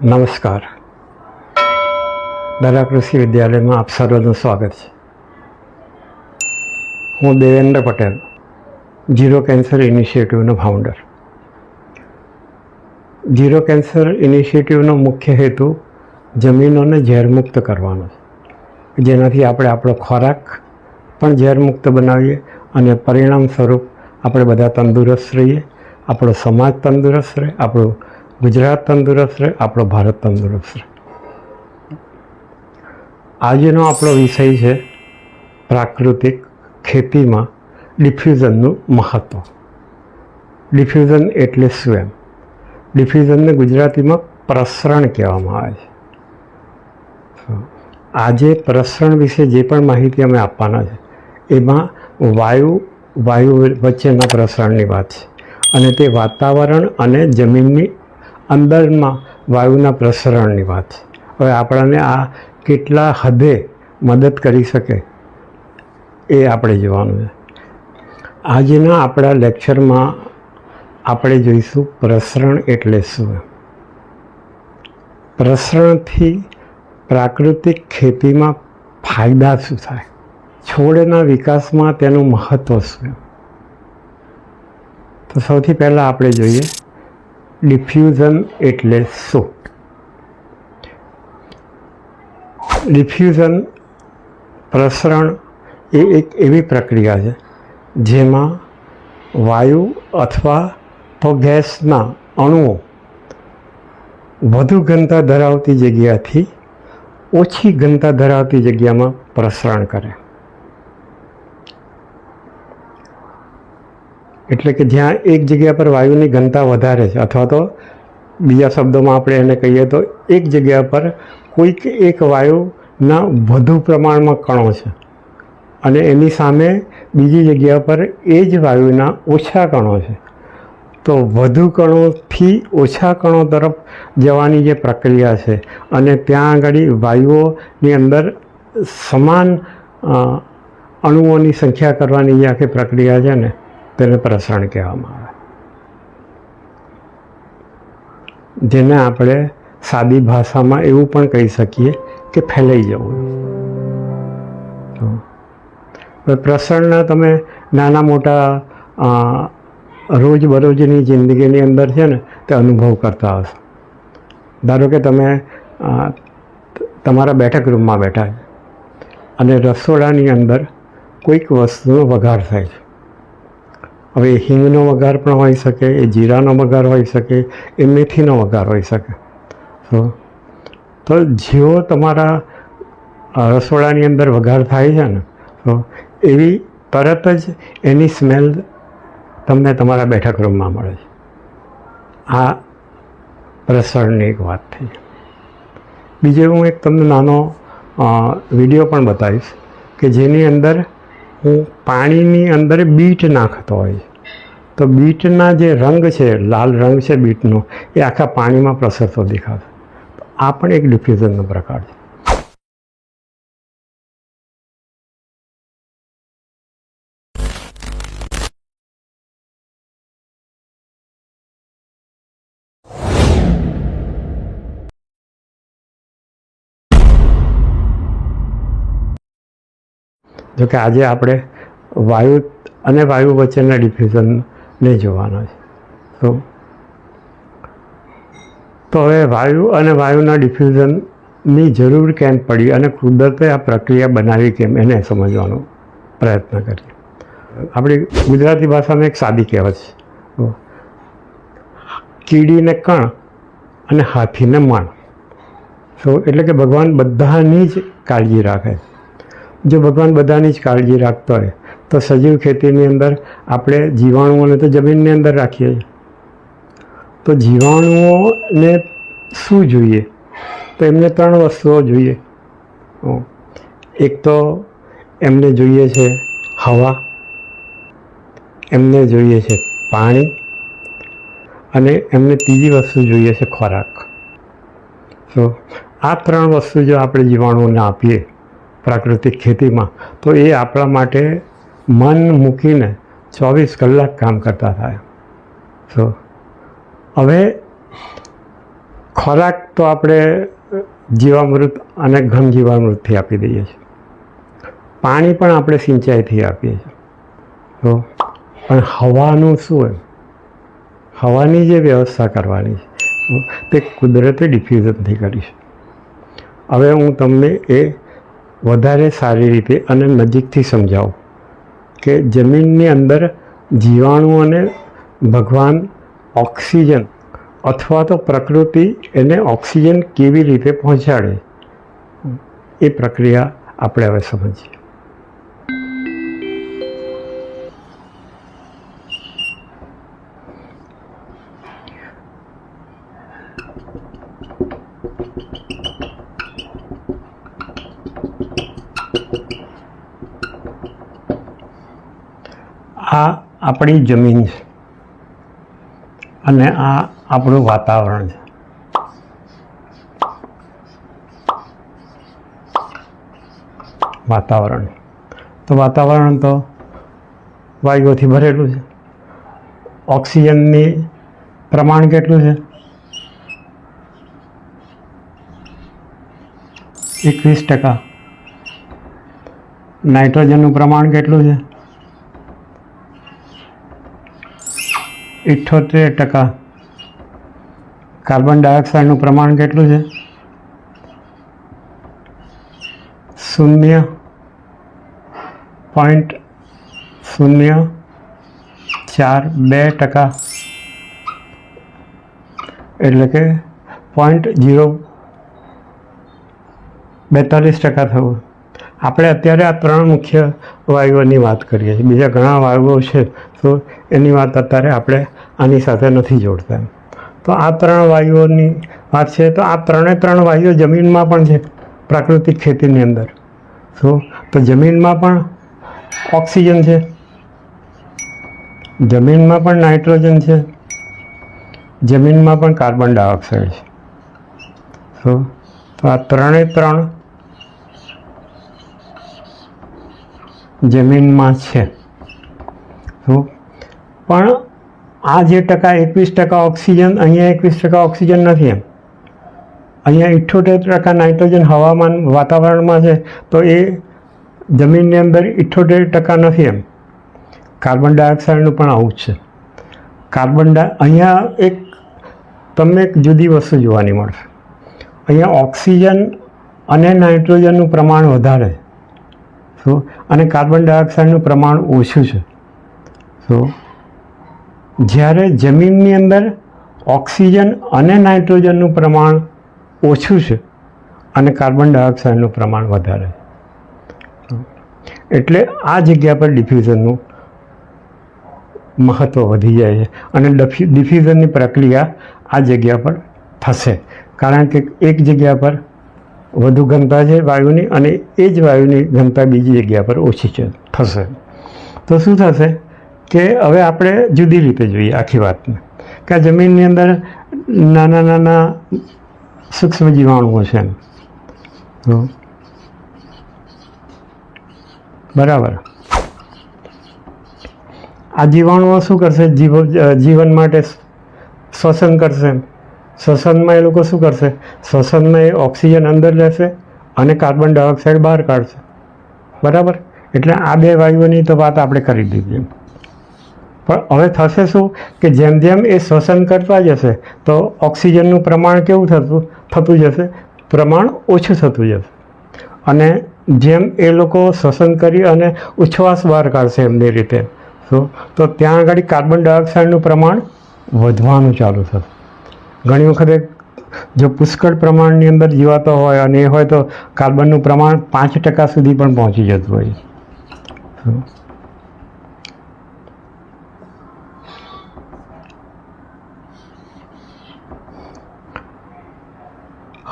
નમસ્કાર. દરા કૃષિ વિદ્યાલયમાં આપ સર્વનું સ્વાગત છે. હું દેવેન્દ્ર પટેલ, ઝીરો કેન્સર ઇનિશિયેટિવનો ફાઉન્ડર. ઝીરો કેન્સર ઇનિશિયેટિવનો મુખ્ય હેતુ જમીનોને ઝેરમુક્ત કરવાનો છે, જેનાથી આપણે આપણો ખોરાક પણ ઝેરમુક્ત બનાવીએ અને પરિણામ સ્વરૂપ આપણે બધા તંદુરસ્ત રહીએ, આપણો સમાજ તંદુરસ્ત રહે, આપણું ગુજરાત તંદુરસ્ત રહે, આપણો ભારત તંદુરસ્ત રહે. આજનો આપણો વિષય છે પ્રાકૃતિક ખેતીમાં ડિફ્યુઝનનું મહત્ત્વ. ડિફ્યુઝન એટલે શું? એમ ડિફ્યુઝનને ગુજરાતીમાં પ્રસરણ કહેવામાં આવે છે. આજે પ્રસરણ વિશે જે પણ માહિતી અમે આપવાના છે એમાં વાયુ વચ્ચેના પ્રસરણની વાત છે, અને તે વાતાવરણ અને જમીનની અંદરમાં વાયુના પ્રસરણની વાત છે. હવે આપણને આ કેટલા હદે મદદ કરી શકે એ આપણે જોવાનું છે. આજના આપણા લેક્ચરમાં આપણે જોઈશું પ્રસરણ એટલે શું. પ્રસરણથી પ્રાકૃતિક ખેતીમાં ફાયદા શું થાય, છોડના વિકાસમાં તેનું મહત્ત્વ શું. તો સૌથી પહેલાં આપણે જોઈએ ડિફ્યુઝન એટલે શું. ડિફ્યુઝન પ્રસરણ એ એક એવી પ્રક્રિયા છે જેમાં વાયુ અથવા તો ગેસના અણુઓ વધુ ઘનતા ધરાવતી જગ્યાથી ઓછી ઘનતા ધરાવતી જગ્યામાં પ્રસરણ કરે. એટલે કે જ્યાં એક જગ્યા પર વાયુની ઘનતા વધારે છે, અથવા તો બીજા શબ્દોમાં આપણે એને કહીએ તો એક જગ્યા પર કોઈક એક વાયુના વધુ પ્રમાણમાં કણો છે અને એની સામે બીજી જગ્યા પર એ જ વાયુના ઓછા કણો છે, તો વધુ કણોથી ઓછા કણો તરફ જવાની જે પ્રક્રિયા છે અને ત્યાં આગળ વાયુઓની અંદર સમાન અણુઓની સંખ્યા કરવાની જે આખી પ્રક્રિયા છે ને તેને પ્રસરણ કહેવામાં આવે, જેને આપણે સાદી ભાષામાં એવું પણ કહી શકીએ કે ફેલાઈ જવું. પ્રસરણના તમે નાના મોટા રોજબરોજની જિંદગીની અંદર છે ને તે અનુભવ કરતા હશો. ધારો કે તમે તમારા બેઠક રૂમમાં બેઠા છે અને રસોડાની અંદર કોઈક વસ્તુનો વઘાર થાય છે. હવે એ હિંગનો વઘાર પણ હોઈ શકે, એ જીરાનો વઘાર હોઈ શકે, એ મેથીનો વઘાર હોઈ શકે. તો જેવો તમારા રસોડાની અંદર વઘાર થાય છે ને તો એવી તરત જ એની સ્મેલ તમને તમારા બેઠક રૂમમાં મળે છે. આ પ્રસરણની એક વાત થઈ. બીજે હું એક તમને નાનો વિડીયો પણ બતાવીશ કે જેની અંદર હું પાણીની અંદર બીટ નાખતો હોય, તો બીટના જે રંગ છે, લાલ રંગ છે બીટનો, એ આખા પાણીમાં પ્રસરતો દેખાશે. આ પણ એક ડિફ્યુઝનનો પ્રકાર છે. જોકે આજે આપણે વાયુ અને વાયુ વચ્ચેના ડિફ્યુઝનને જોવાના છે. તો હવે વાયુ અને વાયુના ડિફ્યુઝનની જરૂર કેમ પડી અને કુદરતે આ પ્રક્રિયા બનાવી કેમ, એને સમજવાનો પ્રયત્ન કરીએ. આપણી ગુજરાતી ભાષામાં એક સાદી કહેવત છે, કીડીને કણ અને હાથીને મણ. એટલે કે ભગવાન બધાની જ કાળજી રાખે. જો ભગવાન બધાની જ કાળજી રાખતો હોય તો સજીવ ખેતીની અંદર આપણે જીવાણુઓને તો જમીનની અંદર રાખીએ છીએ. તો જીવાણુઓને શું જોઈએ? તો એમને 3 વસ્તુઓ જોઈએ. એક તો એમને જોઈએ છે હવા, એમને જોઈએ છે પાણી, અને એમને ત્રીજી વસ્તુ જોઈએ છે ખોરાક. તો આ 3 વસ્તુ જો આપણે જીવાણુઓને આપીએ પ્રાકૃતિક ખેતીમાં તો એ આપણા માટે મન મૂકીને 24 કલાક કામ કરતા થાય. તો હવે ખોરાક તો આપણે જીવામૃત અને ઘન જીવામૃતથી આપી દઈએ છીએ, પાણી પણ આપણે સિંચાઈથી આપીએ છીએ. તો પણ હવાનું શું હોય? હવાની જે વ્યવસ્થા કરવાની છે તે કુદરતી ડિફ્યુઝનથી કરીશ. હવે હું તમને એ વધારે સારી રીતે અને નજીકથી સમજાવું કે જમીનની અંદર જીવાણુ અને ભગવાન ઓક્સિજન અથવા તો પ્રકૃતિ એને ઓક્સિજન કેવી રીતે પહોંચાડે એ પ્રક્રિયા આપણે હવે સમજીએ. આ આપણી જમીન છે અને આ આપણું વાતાવરણ છે. વાતાવરણ તો વાયુઓથી ભરેલું છે. ઓક્સિજનની પ્રમાણ કેટલું છે? 21%. નાઇટ્રોજનનું પ્રમાણ કેટલું છે? 78%. કાર્બન ડાયોક્સાઇડનું પ્રમાણ કેટલું છે? 0.042%. એટલે કે 0.042% થયું. આપણે અત્યારે આ 3 મુખ્ય વાયુઓની વાત કરીએ છીએ. બીજા ઘણા વાયુઓ છે તો એની વાત અત્યારે આપણે આની સાથે નથી જોડતા. તો આ 3 વાયુઓની વાત છે. તો આ 3 વાયુઓ જમીનમાં પણ છે, પ્રાકૃતિક ખેતીની અંદર. તો જમીનમાં પણ ઓક્સિજન છે, જમીનમાં પણ નાઇટ્રોજન છે, જમીનમાં પણ કાર્બન ડાયોક્સાઇડ છે. તો આ 3 જમીનમાં છે. પણ આ જે 21% ઓક્સિજન, અહીંયા 21% ઓક્સિજન નથી એમ. અહીંયા 78% નાઇટ્રોજન હવામાન વાતાવરણમાં છે, તો એ જમીનની અંદર 78% નથી એમ. કાર્બન ડાયોક્સાઇડનું પણ આવું જ છે. અહીંયા તમને એક જુદી વસ્તુ જોવાની મળશે. અહીંયા ઓક્સિજન અને નાઇટ્રોજનનું પ્રમાણ વધારે અને કાર્બન ડાયોક્સાઇડનું પ્રમાણ ઓછું છે. જ્યારે જમીનની અંદર ઓક્સિજન અને નાઇટ્રોજનનું પ્રમાણ ઓછું છે અને કાર્બન ડાયોક્સાઇડનું પ્રમાણ વધારે. એટલે આ જગ્યા પર ડિફ્યુઝનનું મહત્ત્વ વધી જાય છે અને ડિફ્યુઝનની પ્રક્રિયા આ જગ્યા પર થશે, કારણ કે એક જગ્યા પર વધુ ઘનતા છે વાયુની અને એ જ વાયુની ઘનતા બીજી જગ્યા પર ઓછી થશે. તો શું થશે કે હવે આપણે જુદી રીતે જોઈએ આખી વાતને કે આ જમીનની અંદર નાના સૂક્ષ્મ જીવાણુઓ છે બરાબર. આ જીવાણુઓ શું કરશે? જીવન માટે શ્વસન કરશે. શ્વસનમાં એ લોકો શું કરશે? શ્વસનમાં એ ઓક્સિજન અંદર લેશે અને કાર્બન ડાયોક્સાઇડ બહાર કાઢશે. બરાબર. એટલે આ 2 વાયુઓની તો વાત આપણે કરી દીધી. પણ હવે થશે શું કે જેમ જેમ એ શ્વસન કરતા જશે તો ઓક્સિજનનું પ્રમાણ કેવું થતું જશે? પ્રમાણ ઓછું થતું જશે. અને જેમ એ લોકો શ્વસન કરી અને ઉચ્છ્વાસ બહાર કાઢશે એમની રીતે તો ત્યાં આગળ કાર્બન ડાયોક્સાઇડનું પ્રમાણ વધવાનું ચાલુ થશે. ઘણી વખતે જો પુષ્કળ પ્રમાણની અંદર જીવાતો હોય અને એ હોય તો કાર્બનનું પ્રમાણ 5% સુધી પણ પહોંચી જતું હોય.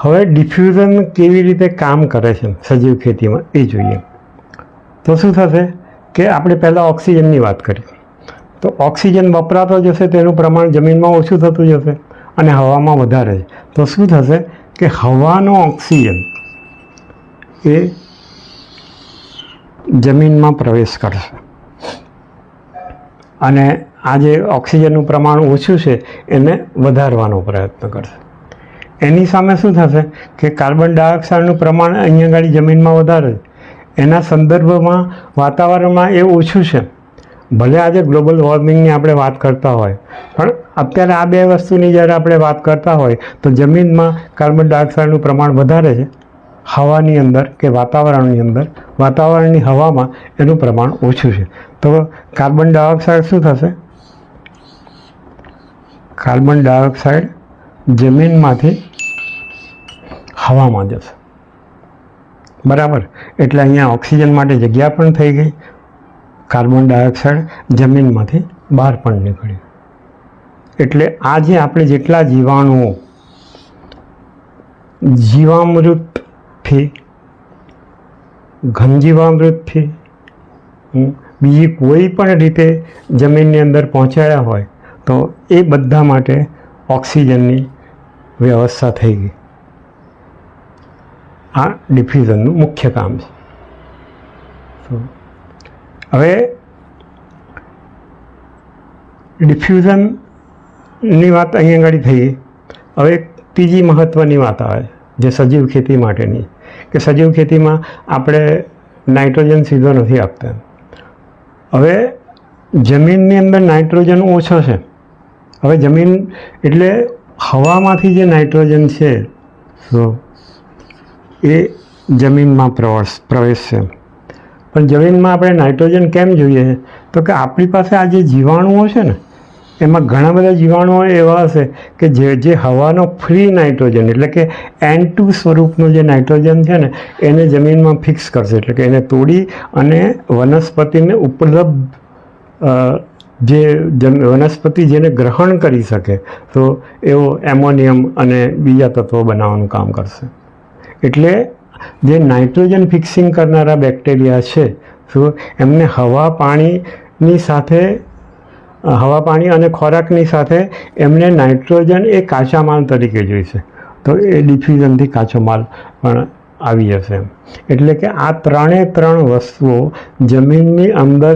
હવે ડિફ્યુઝન કેવી રીતે કામ કરે છે સજીવ ખેતીમાં એ જોઈએ. તો શું થશે કે આપણે પહેલાં ઓક્સિજનની વાત કરી. તો ઓક્સિજન વપરાતો જશે તેનું પ્રમાણ જમીનમાં ઓછું થતું જશે અને હવામાં વધારે. તો શું થશે કે હવાનો ઓક્સિજન એ જમીનમાં પ્રવેશ કરશે અને આ જે ઓક્સિજનનું પ્રમાણ ઓછું છે એને વધારવાનો પ્રયત્ન કરશે. એની સામે શું થશે કે કાર્બન ડાયોક્સાઇડનું પ્રમાણ અહીંયા આગળ જમીનમાં વધારે છે, એના સંદર્ભમાં વાતાવરણમાં એ ઓછું છે. ભલે આજે ગ્લોબલ વોર્મિંગની આપણે વાત કરતા હોય, પણ અત્યારે આ બે વસ્તુની જ્યારે આપણે વાત કરતા હોય તો જમીનમાં કાર્બન ડાયોક્સાઇડનું પ્રમાણ વધારે છે હવાની અંદર કે વાતાવરણની અંદર. વાતાવરણની હવામાં એનું પ્રમાણ ઓછું છે. તો કાર્બન ડાયોક્સાઇડ શું થશે? કાર્બન ડાયોક્સાઇડ જમીનમાંથી હવામાં જશે. બરાબર. એટલે અહીંયા ઓક્સિજન માટે જગ્યા પણ થઈ ગઈ, કાર્બન ડાયોક્સાઇડ જમીનમાંથી બહાર પણ નીકળ્યું. એટલે આ જે આપણે જેટલા જીવાણુઓ જીવામૃતથી, ઘનજીવામૃતથી, બીજી કોઈ પણ રીતે જમીનની અંદર પહોંચાડ્યા હોય તો એ બધા માટે ઓક્સિજનની વ્યવસ્થા થઈ ગઈ. આ ડિફ્યુઝનનું મુખ્ય કામ છે. હવે ડિફ્યુઝનની વાત અહીંયા આગળ થઈ ગઈ. હવે ત્રીજી મહત્ત્વની વાત આવે જે સજીવ ખેતી માટેની, કે સજીવ ખેતીમાં આપણે નાઇટ્રોજન સીધો નથી આપતા. હવે જમીનની અંદર નાઇટ્રોજન ઓછો છે. હવે જમીન એટલે હવામાંથી જે નાઇટ્રોજન છે તો એ જમીનમાં પ્રવેશશે. પણ જમીનમાં આપણે નાઇટ્રોજન કેમ જોઈએ છે? તો કે આપણી પાસે આ જે જીવાણુઓ છે ને, એમાં ઘણા બધા જીવાણુઓ એવા હશે કે જે હવાનો ફ્રી નાઇટ્રોજન એટલે કે N2 સ્વરૂપનું જે નાઇટ્રોજન છે ને એને જમીનમાં ફિક્સ કરશે. એટલે કે એને તોડી અને વનસ્પતિને ઉપલબ્ધ જે વનસ્પતિ જેને ગ્રહણ કરી શકે તો એવો એમોનિયમ અને બીજા તત્વો બનાવવાનું કામ કરશે. એટલે જે નાઇટ્રોજન ફિક્સિંગ કરનારા બેક્ટેરિયા છે તો એમને હવા પાણી અને ખોરાકની સાથે એમને નાઇટ્રોજન એ કાચા માલ તરીકે જોઈશે. તો એ ડિફ્યુઝનથી કાચો માલ પણ આવી જશે. એટલે કે આ ત્રણ વસ્તુઓ જમીનની અંદર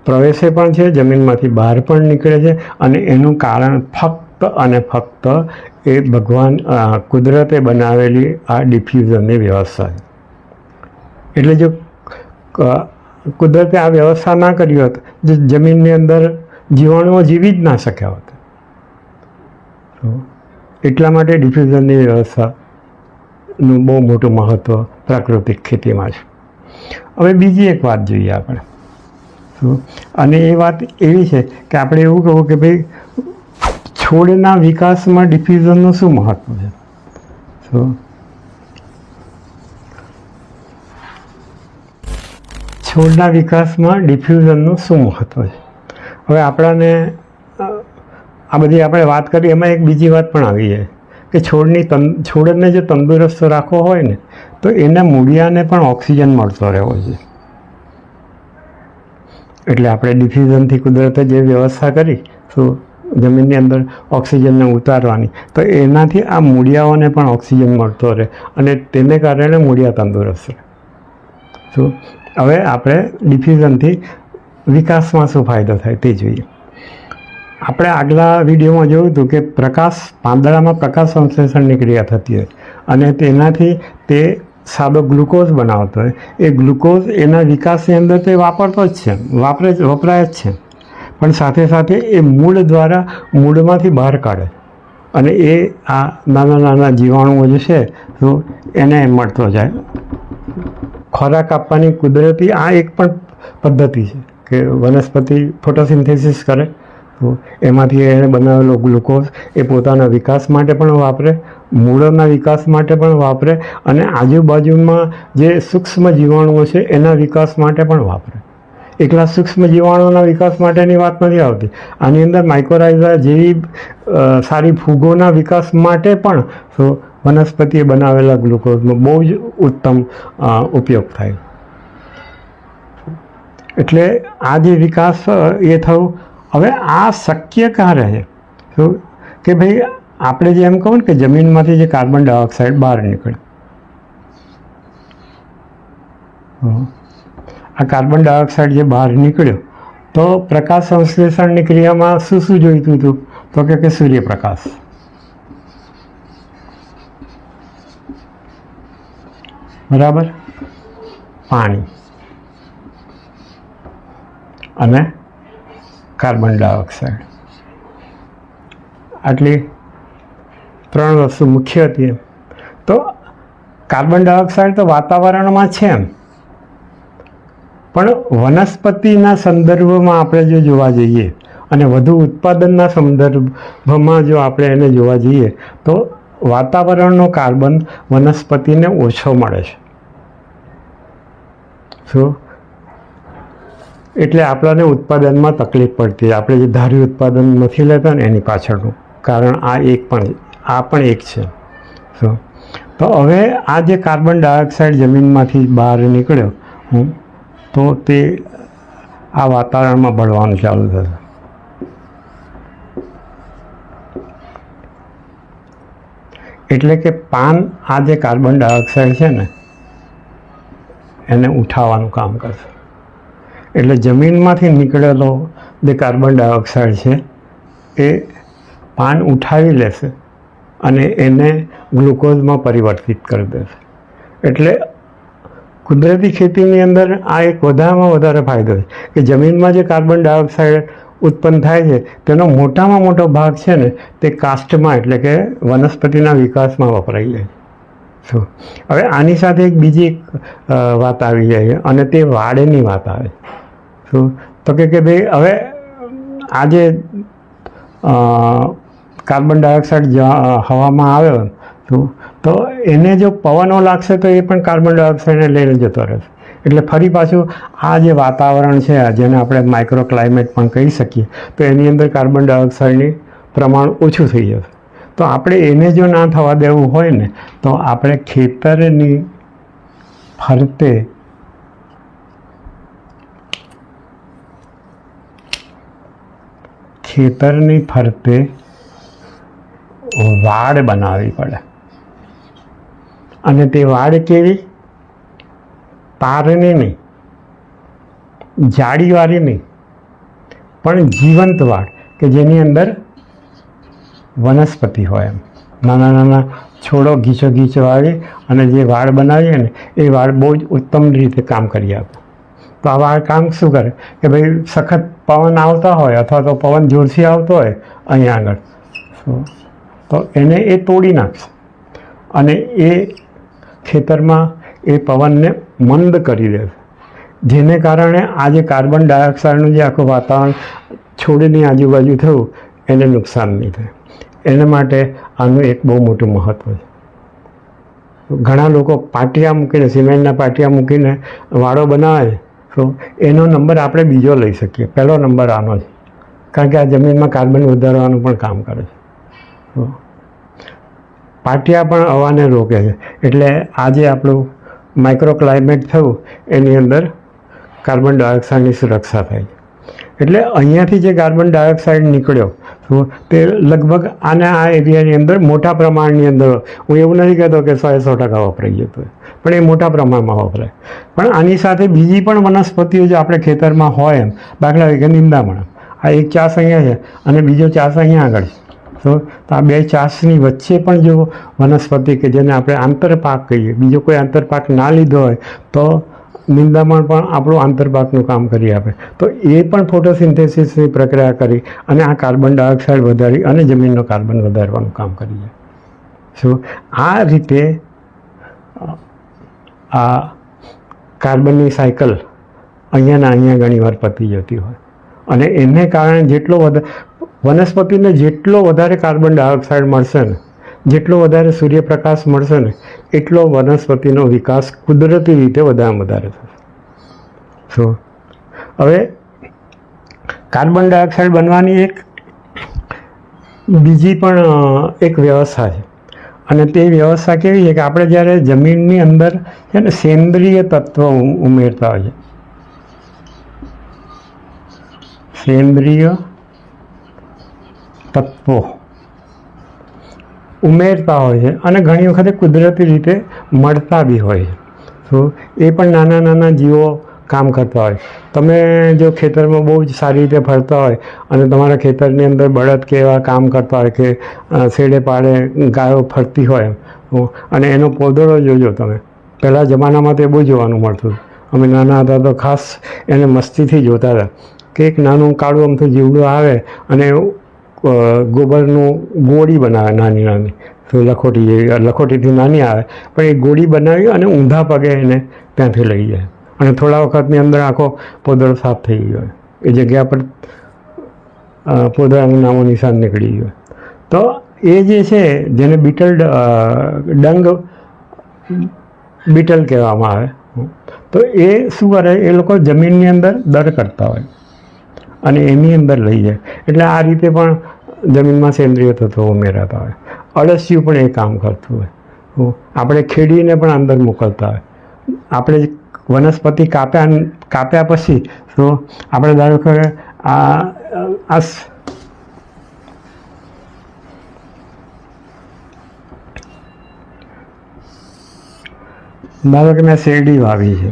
પ્રવેશે પણ છે, જમીનમાંથી બહાર પણ નીકળે છે, અને એનું કારણ ફક્ત અને ફક્ત એ ભગવાન કુદરતે બનાવેલી આ ડિફ્યુઝનની વ્યવસ્થા છે. એટલે જો કુદરતે આ વ્યવસ્થા ના કરી હોત, જો જમીનની અંદર જીવાણુઓ જીવી જ ના શક્યા હોત. એટલા માટે ડિફ્યુઝનની વ્યવસ્થાનું બહુ મોટું મહત્ત્વ પ્રાકૃતિક ખેતીમાં છે. હવે બીજી એક વાત જોઈએ આપણે, અને એ વાત એવી છે કે આપણે એવું કહું કે ભાઈ છોડના વિકાસમાં ડિફ્યુઝનનું શું મહત્ત્વ છે? તો છોડના વિકાસમાં ડિફ્યુઝનનું શું મહત્ત્વ છે? હવે આપણાને આ બધી આપણે વાત કરી, એમાં એક બીજી વાત પણ આવી જાય કે છોડને જો તંદુરસ્ત રાખવો હોય ને તો એના મૂળિયાને પણ ઓક્સિજન મળતો રહેવો જોઈએ. એટલે આપણે ડિફ્યુઝનથી કુદરતે જે વ્યવસ્થા કરી તો જમીનની અંદર ઓક્સિજનને ઉતારવાની, તો એનાથી આ મૂળિયાઓને પણ ઓક્સિજન મળતો રહે અને તેને કારણે મૂળિયા તંદુરસ્ત રહે. તો હવે આપણે ડિફ્યુઝનથી વિકાસમાં શું ફાયદો થાય તે જોઈએ. આપણે આગલા વિડીયોમાં જોયું હતું કે પાંદડામાં પ્રકાશ સંશ્લેષણની ક્રિયા થતી હોય અને તેનાથી તે સાદો ગ્લુકોઝ બનાવતો હોય. એ ગ્લુકોઝ એના વિકાસની અંદર તે વાપરતો જ છે, વપરાય જ છે, પણ સાથે સાથે એ મૂળ દ્વારા મૂળમાંથી બહાર કાઢે અને એ આ નાના જીવાણુઓ જે છે તો એને મળતો જાય. ખોરાક આપવાની કુદરતી આ એક પણ પદ્ધતિ છે કે વનસ્પતિ ફોટોસિન્થેસિસ કરે તો એમાંથી એને બનાવેલો ગ્લુકોઝ એ પોતાના વિકાસ માટે પણ વાપરે, મૂળોના વિકાસ માટે પણ વાપરે અને આજુબાજુમાં જે સૂક્ષ્મ જીવાણુઓ છે એના વિકાસ માટે પણ વાપરે. એકલા સૂક્ષ્મ જીવાણુઓના વિકાસ માટેની વાત નથી આવતી. આની અંદર માઇકોરાઇઝા જેવી સારી ફૂગોના વિકાસ માટે પણ તો વનસ્પતિએ બનાવેલા ગ્લુકોઝનો બહુ જ ઉત્તમ ઉપયોગ થાય. એટલે આ જે વિકાસ એ થયું. હવે આ શક્ય ક્યારે છે? તો કે ભાઈ આપણે જે એમ કહું ને કે જમીનમાંથી જે કાર્બન ડાયોક્સાઇડ બહાર નીકળે, આ કાર્બન ડાયોક્સાઇડ જે બહાર નીકળ્યો તો પ્રકાશ સંશ્લેષણની ક્રિયામાં શું જોઈતું હતું? તો કે સૂર્યપ્રકાશ. બરાબર, પાણી અને કાર્બન ડાયોક્સાઇડ. આટલી 3 વસ્તુ મુખ્ય હતી. તો કાર્બન ડાયોક્સાઇડ તો વાતાવરણમાં છે એમ, પણ વનસ્પતિના સંદર્ભમાં આપણે જો જોવા જઈએ અને વધુ ઉત્પાદનના સંદર્ભમાં જો આપણે એને જોવા જઈએ તો વાતાવરણનો કાર્બન વનસ્પતિને ઓછો મળે છે. શું? એટલે આપણને ઉત્પાદનમાં તકલીફ પડતી. આપણે જે ધાર્યું ઉત્પાદન નથી લેતા ને એની પાછળનું કારણ આ પણ એક છે. શું? તો હવે આ જે કાર્બન ડાયોક્સાઇડ જમીનમાંથી બહાર નીકળ્યો તો તે આ વાતાવરણમાં ભળવાનું ચાલુ થશે. એટલે કે પાન આ જે કાર્બન ડાયોક્સાઇડ છે ને એને ઉઠાવવાનું કામ કરશે. એટલે જમીનમાંથી નીકળેલો જે કાર્બન ડાયોક્સાઇડ છે એ પાન ઉઠાવી લેશે અને એને ગ્લુકોઝમાં પરિવર્તિત કરી દેશે. એટલે કુદરતી ખેતીની અંદર આ એક વધારેમાં વધારે ફાયદો છે કે જમીનમાં જે કાર્બન ડાયોક્સાઇડ ઉત્પન્ન થાય છે તેનો મોટામાં મોટો ભાગ છે ને તે કાસ્ટમાં એટલે કે વનસ્પતિના વિકાસમાં વપરાઈ જાય. શું? હવે આની સાથે એક બીજી એક વાત આવી જાય અને તે વાડની વાત આવે. શું? તો કે ભાઈ હવે આ જે કાર્બન ડાયોક્સાઇડ હવામાં આવ્યો શું તો એને જો પવનો લાગશે તો એ પણ કાર્બન ડાયોક્સાઇડને લઈને જતો રહેશે. એટલે ફરી પાછું આ જે વાતાવરણ છે જેને આપણે માઇક્રો ક્લાઇમેટ પણ કહી શકીએ તો એની અંદર કાર્બન ડાયોક્સાઇડની પ્રમાણ ઓછું થઈ જશે. તો આપણે એને જો ના થવા દેવું હોય ને તો આપણે ખેતરની ફરતે વાડ બનાવવી પડે. અને તે વાડ કેવી? તારની નહીં, જાળીવાળી નહીં, પણ જીવંત વાડ કે જેની અંદર વનસ્પતિ હોય એમ નાના નાના છોડો ઘીચો આવી અને જે વાડ બનાવીએ ને એ વાડ બહુ જ ઉત્તમ રીતે કામ કરી આપે. તો આ વાડ કામ શું કરે કે ભાઈ સખત પવન આવતા હોય અથવા તો પવન જોરથી આવતો હોય અહીંયા આગળ તો એને એ તોડી નાખશે અને એ ખેતરમાં એ પવનને મંદ કરી દેશે. જેને કારણે આ જે કાર્બન ડાયોક્સાઇડનું જે આખું વાતાવરણ છોડની આજુબાજુ થયું એને નુકસાન નહીં થાય. એના માટે આનું એક બહુ મોટું મહત્ત્વ છે. ઘણા લોકો પાટિયા મૂકીને સિમેન્ટના પાટિયા મૂકીને વાડો બનાવે તો એનો નંબર આપણે બીજો લઈ શકીએ. પહેલો નંબર આનો છે કારણ કે આ જમીનમાં કાર્બન વધારવાનું પણ કામ કરે છે. પાટિયા પણ હવાને રોકે છે. એટલે આજે આપણું માઇક્રો ક્લાઇમેટ થયું એની અંદર કાર્બન ડાયોક્સાઇડની સુરક્ષા થાય છે. એટલે અહીંયાથી જે કાર્બન ડાયોક્સાઇડ નીકળ્યો તે લગભગ આ એરિયાની અંદર મોટા પ્રમાણની અંદર, હું એવું નથી કહેતો કે 100% વપરાઈ જતો હોય, પણ એ મોટા પ્રમાણમાં વપરાય. પણ આની સાથે બીજી પણ વનસ્પતિઓ જો આપણે ખેતરમાં હોય એમ, દાખલા તરીકે નિંદામણ, આ એક ચાસ અહીંયા છે અને બીજો ચાસ અહીંયા આગળ છે. તો આ બે ચાસની વચ્ચે પણ જો વનસ્પતિ કે જેને આપણે આંતરપાક કહીએ, બીજો કોઈ આંતરપાક ના લીધો હોય તો નિંદામણ પણ આપણું આંતરપાકનું કામ કરી આપે. તો એ પણ ફોટોસિન્થેસિસની પ્રક્રિયા કરી અને આ કાર્બન ડાયોક્સાઇડ વધારી અને જમીનનો કાર્બન વધારવાનું કામ કરી જાય. શું આ રીતે આ કાર્બનની સાયકલ અહીંયા ઘણીવાર પતી જતી હોય અને એને કારણે વનસ્પતિને જેટલો વધારે કાર્બન ડાયોક્સાઇડ મળશે ને, જેટલો વધારે સૂર્યપ્રકાશ મળશે ને એટલો વનસ્પતિનો વિકાસ કુદરતી રીતે વધારે થશે. શું હવે કાર્બન ડાયોક્સાઇડ બનવાની બીજી પણ એક વ્યવસ્થા છે અને તે વ્યવસ્થા કેવી છે કે આપણે જ્યારે જમીનની અંદર છે ને સેન્દ્રિય તત્વો ઉમેરતા હોઈએ, સેન્દ્રિય તત્વો ઉમેરતા હોય છે અને ઘણી વખતે કુદરતી રીતે મળતા બી હોય છે. તો એ પણ નાના નાના જીવો કામ કરતા હોય. તમે જો ખેતરમાં બહુ જ સારી રીતે ફરતા હોય અને તમારા ખેતરની અંદર બળદ કે એવા કામ કરતા હોય કે છેડે પાડે ગાયો ફરતી હોય અને એનો પોદળો જોજો તમે પહેલાં જમાનામાં તો એ બહુ જોવાનું મળતું. અમે નાના હતા તો ખાસ એને મસ્તીથી જોતા હતા કે એક નાનું કાળું અમથું જીવડું આવે અને ગોબરનું ગોળી બનાવે નાની નાની, તો લખોટી જેવી, લખોટીથી નાની આવે પણ એ ગોળી બનાવી અને ઊંધા પગે એને ત્યાંથી લઈ જાય અને થોડા વખતની અંદર આખો પોદળો સાફ થઈ ગયો, એ જગ્યા પર પોદળાનું નામો નિશાન નીકળી ગયું. તો એ જે છે જેને બીટલ ડંગ બીટલ કહેવામાં આવે, તો એ શું કરે, એ લોકો જમીનની અંદર દર કરતા હોય અને એની અંદર લઈ જાય. એટલે આ રીતે પણ જમીનમાં સેન્દ્રિય તત્વો ઉમેરાતા હોય. અળસિયું પણ એ કામ કરતું હોય. આપણે ખેડીને પણ અંદર મોકલતા હોય. આપણે વનસ્પતિ કાપ્યા પછી તો આપણે ધારો કે ધારો કે મેં શેરડી વાવી છે,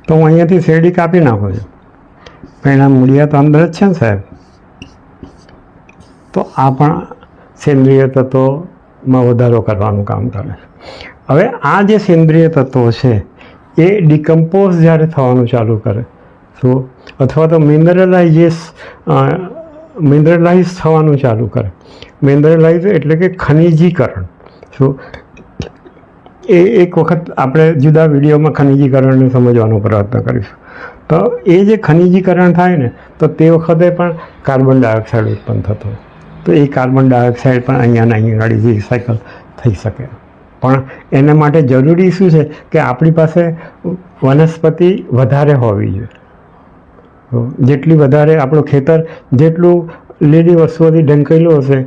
તો હું અહીંયાથી શેરડી કાપી નાખું છું, પણ એના મૂળિયા તો અંદર જ છે ને સાહેબ. તો આ પણ સેન્દ્રિય તત્વોમાં વધારો કરવાનું કામ કરે છે. હવે આ જે સેન્દ્રિય તત્વો છે એ ડિકમ્પોઝ જ્યારે થવાનું ચાલુ કરે તો અથવા તો મિનરલાઇઝ થવાનું ચાલુ કરે. મિનરલાઇઝ એટલે કે ખનિજીકરણ. શું એ એક વખત આપણે જુદા વિડીયોમાં ખનિજીકરણને સમજવાનો પ્રયત્ન કરીશું. તો એ જે ખનિજીકરણ થાય ને તો તે વખતે પણ કાર્બન ડાયોક્સાઇડ ઉત્પન્ન થતો હોય. તો એ કાર્બન ડાયોક્સાઇડ પણ અહીંયા આગળ રિસાયકલ થઈ શકે. પણ એના માટે જરૂરી શું છે કે આપણી પાસે વનસ્પતિ વધારે હોવી જોઈએ. જેટલી વધારે આપણું ખેતર જેટલું લીલી વસ્તુઓથી ઢંકાયેલું હશે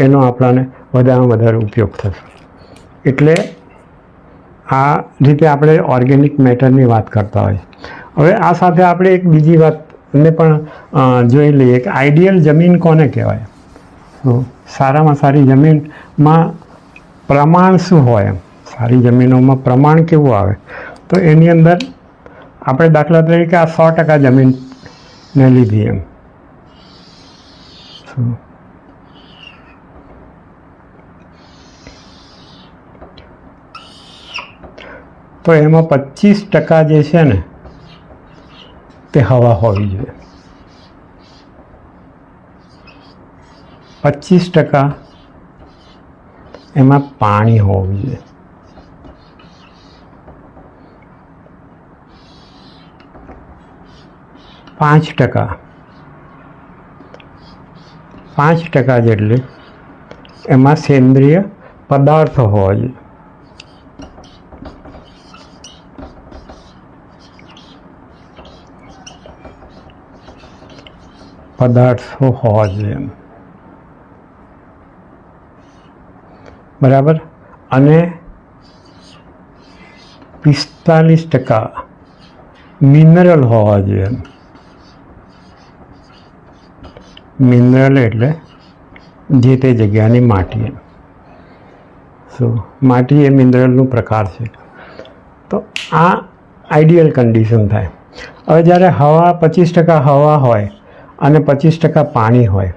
એનો આપણાને વધારેમાં વધારે ઉપયોગ થશે. એટલે આ રીતે આપણે ઓર્ગેનિક મેટરની વાત કરતા હોઈએ. હવે આ સાથે આપણે એક બીજી વાતને પણ જોઈ લઈએ કે આઈડિયલ જમીન કોને કહેવાય. તો સારામાં સારી જમીનમાં પ્રમાણ શું હોય, એમ સારી જમીનોમાં પ્રમાણ કેવું આવે, તો એની અંદર આપણે દાખલા તરીકે આ 100% જમીનને લીધી એમ. તો એમાં 25% જે છે ને તે હવા હોવી જોઈએ, 25% એમાં પાણી હોવું જોઈએ, 5% જેટલી એમાં સેન્દ્રિય પદાર્થ હોવા જોઈએ. પદાર્થો હોવા જોઈએ, બરાબર. અને 45% મિનરલ હોવા જોઈએ. મિનરલ એટલે જે તે જગ્યાની માટી. માટી એ મિનરલનું પ્રકાર છે. તો આ આઈડિયલ કન્ડિશન થાય. હવે જ્યારે હવા 25% હવા હોય અને 25% પાણી હોય,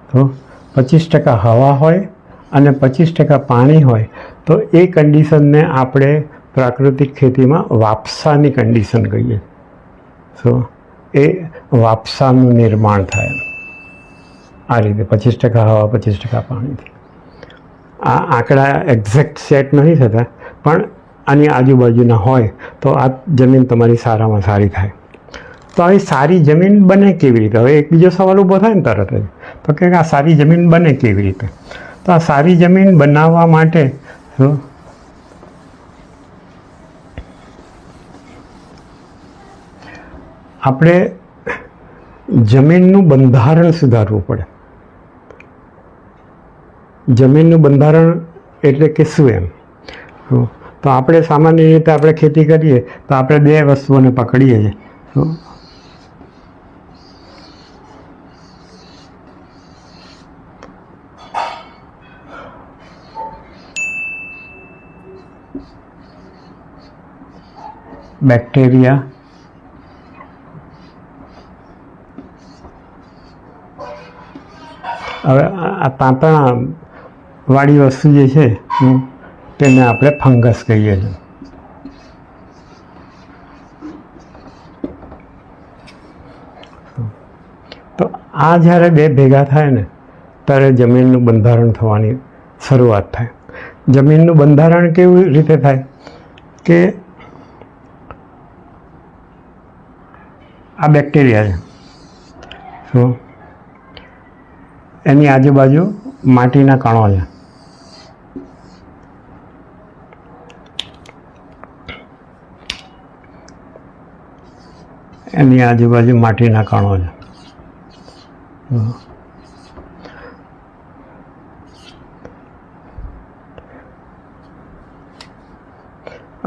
તો 25% હવા હોય અને 25% પાણી હોય, તો એ કન્ડિશનને આપણે પ્રાકૃતિક ખેતીમાં વાપસાની કન્ડિશન કહીએ. તો એ વાપસાનું નિર્માણ થાય આ રીતે 25% હવા 25% પાણીથી. આ આંકડા એક્ઝેક્ટ સેટ નથી થતા, પણ આની આજુબાજુના હોય તો આ જમીન તમારી સારામાં સારી થાય. તો આવી સારી જમીન બને કેવી રીતે? હવે એક બીજો સવાલ ઊભો થાય ને તરત જ, તો કે આ સારી જમીન બને કેવી રીતે? તો આ સારી જમીન બનાવવા માટે આપણે જમીનનું બંધારણ સુધારવું પડે. જમીનનું બંધારણ એટલે કે શું એમ? તો આપણે સામાન્ય રીતે આપણે ખેતી કરીએ તો આપણે બે વસ્તુઓને પકડીએ છીએ. બેક્ટેરિયા હવે આ તાંતણા વાળી વસ્તુ જે છે તેને આપણે ફંગસ કહીએ છીએ. તો આ જ્યારે બે ભેગા થાય ને ત્યારે જમીનનું બંધારણ થવાની શરૂઆત થાય. જમીનનું બંધારણ કેવી રીતે થાય કે આ બેક્ટેરિયા છે, તો એની આજુબાજુ માટીના કણો છે. એની આજુબાજુ માટીના કણો છે.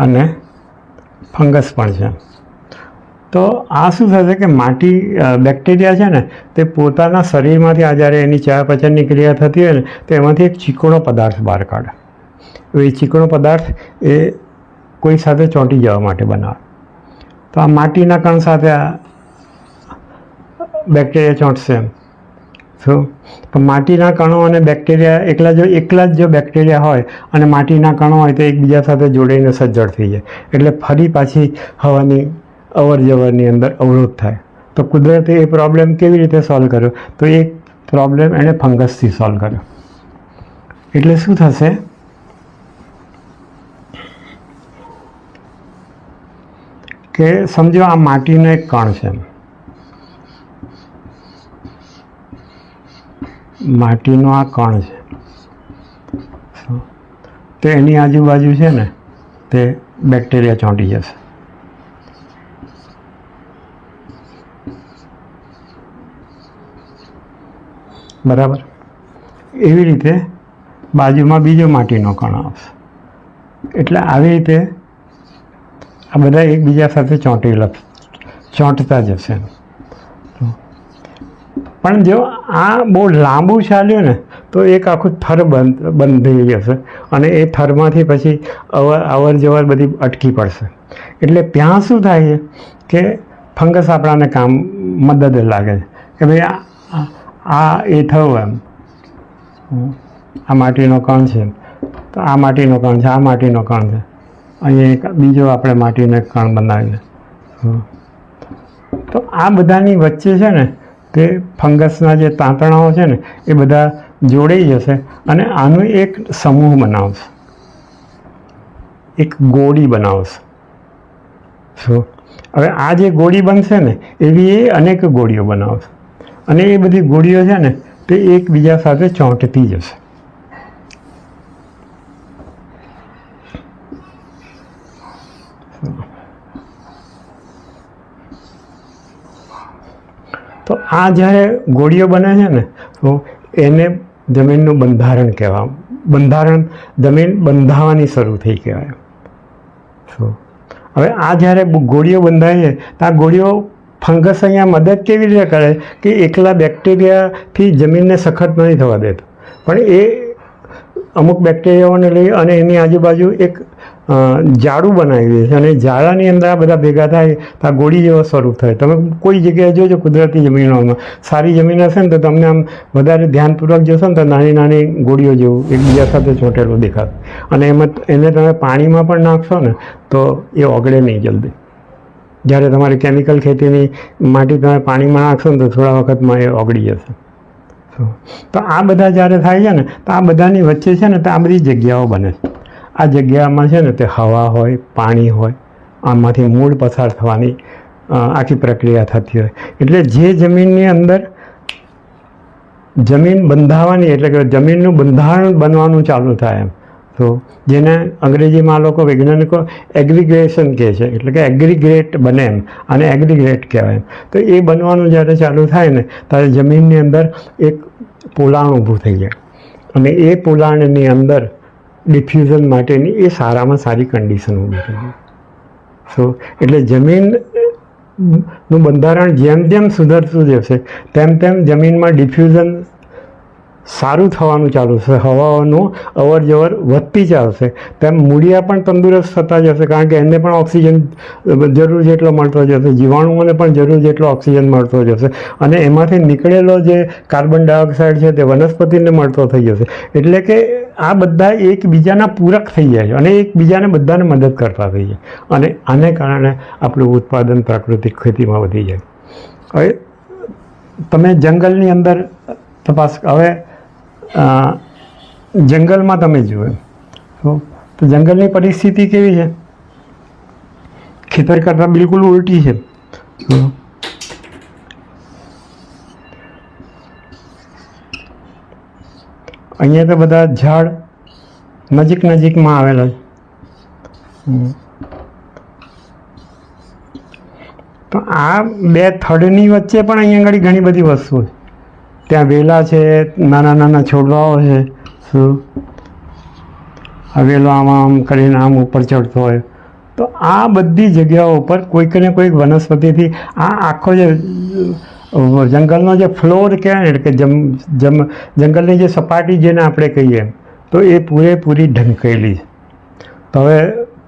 અને ફંગસ પણ છે. તો આ શું થશે કે માટી બેક્ટેરિયા છે ને તે પોતાના શરીરમાંથી આ જ્યારે એની ચયાપચયની ક્રિયા થતી હોય ને તો એમાંથી એક ચીકણો પદાર્થ બહાર કાઢે. એ ચીકણો પદાર્થ એ કોઈ સાથે ચોંટી જવા માટે બનાવે. તો આ માટીના કણ સાથે આ બેક્ટેરિયા ચોંટશે એમ. શું તો માટીના કણો અને બેક્ટેરિયા એકલા જ જો બેક્ટેરિયા હોય અને માટીના કણો હોય તો એકબીજા સાથે જોડાઈને સજ્જડ થઈ જાય, એટલે ફરી પાછી હવાની અવર જવરની અંદર અવરોધ થાય. તો કુદરતે એ પ્રોબ્લેમ કેવી રીતે સોલ્વ કર્યો? તો એ પ્રોબ્લેમ એણે ફંગસથી સોલ્વ કર્યો. એટલે શું થશે કે સમજો આ માટીનો એક કણ છે, માટીનો આ કણ છે, તો એની આજુબાજુ છે ને તે બેક્ટેરિયા ચોંટી જશે. બરાબર. એવી રીતે બાજુમાં બીજો માટીનો કણ આવશે. એટલે આવી રીતે આ બધા એકબીજા સાથે ચોંટતા જશે. પણ જો આ બહુ લાંબુ ચાલ્યું ને તો એક આખું થર બંધ થઈ જશે અને એ થરમાંથી પછી અવર જવર બધી અટકી પડશે. એટલે ત્યાં શું થાય છે કે ફંગસ આપણાને મદદ લાગે છે કે ભાઈ આ એ થયું એમ, આ માટીનો કણ છે તો આ માટીનો કણ છે, આ માટીનો કણ છે, અહીંયા એક બીજો આપણે માટીનો એક કણ બનાવીએ. તો આ બધાની વચ્ચે છે ને તે ફંગસના જે તાંતણાઓ છે ને એ બધા જોડાઈ જશે અને આનું એક સમૂહ બનાવશે, એક ગોળી બનાવશે. શું હવે આ જે ગોળી બનશે ને એવી એ અનેક ગોળીઓ બનાવશે અને એ બધી ગોળીઓ છે ને તે એકબીજા સાથે ચોંટતી જશે. તો આ જ્યારે ગોળીઓ બને છે ને તો એને જમીનનું બંધારણ કહેવાય. જમીન બંધાવાની શરૂ થઈ કહેવાય. શું હવે આ જ્યારે ગોળીઓ બંધાય છે તો આ ગોળીઓ ફંગસ અહીંયા મદદ કેવી રીતે કરે કે એકલા બેક્ટેરિયાથી જમીનને સખત નથી થવા દેતો, પણ એ અમુક બેક્ટેરિયાઓને લઈ અને એની આજુબાજુ એક જાડું બનાવી દે છે અને જાડાની અંદર આ બધા ભેગા થાય તો આ ગોળી જેવો સ્વરૂપ થાય. તમે કોઈ જગ્યાએ જોજો કુદરતી જમીનોમાં સારી જમીન હશે ને તો તમને આમ વધારે ધ્યાનપૂર્વક જોશો ને તો નાની નાની ગોળીઓ જેવું એકબીજા સાથે ચોંટેલું દેખાશે. અને એને તમે પાણીમાં પણ નાખશો ને તો એ ઓગળે નહીં જલ્દી. જ્યારે તમારી કેમિકલ ખેતીની માટી તમે પાણીમાં નાખશો ને તો થોડા વખતમાં એ ઓગળી જશે. તો આ બધા જ્યારે થાય છે ને તો આ બધાની વચ્ચે છે ને તો આ બધી જગ્યાઓ બને છે. આ જગ્યામાં છે ને તે હવા હોય, પાણી હોય, આમાંથી મૂળ પસાર થવાની આખી પ્રક્રિયા થતી હોય. એટલે જે જમીનની અંદર જમીન બંધાવાની એટલે કે જમીનનું બંધારણ બનવાનું ચાલુ થાય એમ, તો જેને અંગ્રેજીમાં લોકો વૈજ્ઞાનિકો એગ્રીગેશન કહે છે, એટલે કે એગ્રીગેટ બને એમ, અને એગ્રીગેટ કહેવાય એમ. તો એ બનવાનું જ્યારે ચાલુ થાય ને ત્યારે જમીનની અંદર એક પોલાણ ઊભું થઈ જાય અને એ પોલાણની અંદર ડિફ્યુઝન માટેની એ સારામાં સારી કન્ડિશન ઊભી થઈ જાય. સો એટલે જમીનનું બંધારણ જેમ જેમ સુધરતું જશે તેમ તેમ જમીનમાં ડિફ્યુઝન સારું થવાનું ચાલુ થશે, હવાનું અવર જવર વધતી ચાલશે, તેમ મૂળિયા પણ તંદુરસ્ત થતા જશે, કારણ કે એને પણ ઓક્સિજન જરૂર જેટલો મળતો જશે, જીવાણુઓને પણ જરૂર જેટલો ઓક્સિજન મળતો જશે, અને એમાંથી નીકળેલો જે કાર્બન ડાયોક્સાઇડ છે તે વનસ્પતિને મળતો થઈ જશે. એટલે કે આ બધા એકબીજાના પૂરક થઈ જાય છે અને એકબીજાને બધાને મદદ કરતા થઈ જાય, અને આને કારણે આપણું ઉત્પાદન પ્રાકૃતિક ખેતીમાં વધી જાય. હવે તમે જંગલની અંદર તપાસ, હવે જંગલમાં તમે જુઓ તો જંગલની પરિસ્થિતિ કેવી છે? ખેતર કરતાં બિલકુલ ઉલટી છે. અહીંયા તો બધા ઝાડ નજીકમાં આવેલા છે. તો આ બે થડની વચ્ચે પણ અહીંયા આગળ ઘણી બધી વસ્તુઓ છે. ત્યાં વેલા છે, નાના નાના છોડવાઓ છે. શું આ વેલો આમ કરીને આમ ઉપર ચડતો હોય, તો આ બધી જગ્યાઓ ઉપર કોઈક ને કોઈક વનસ્પતિથી આ આખો જે જંગલનો જે ફ્લોર કહેવાય ને, કે જંગલની જે સપાટી જેને આપણે કહીએ, તો એ પૂરેપૂરી ઢંકાયેલી છે. તો હવે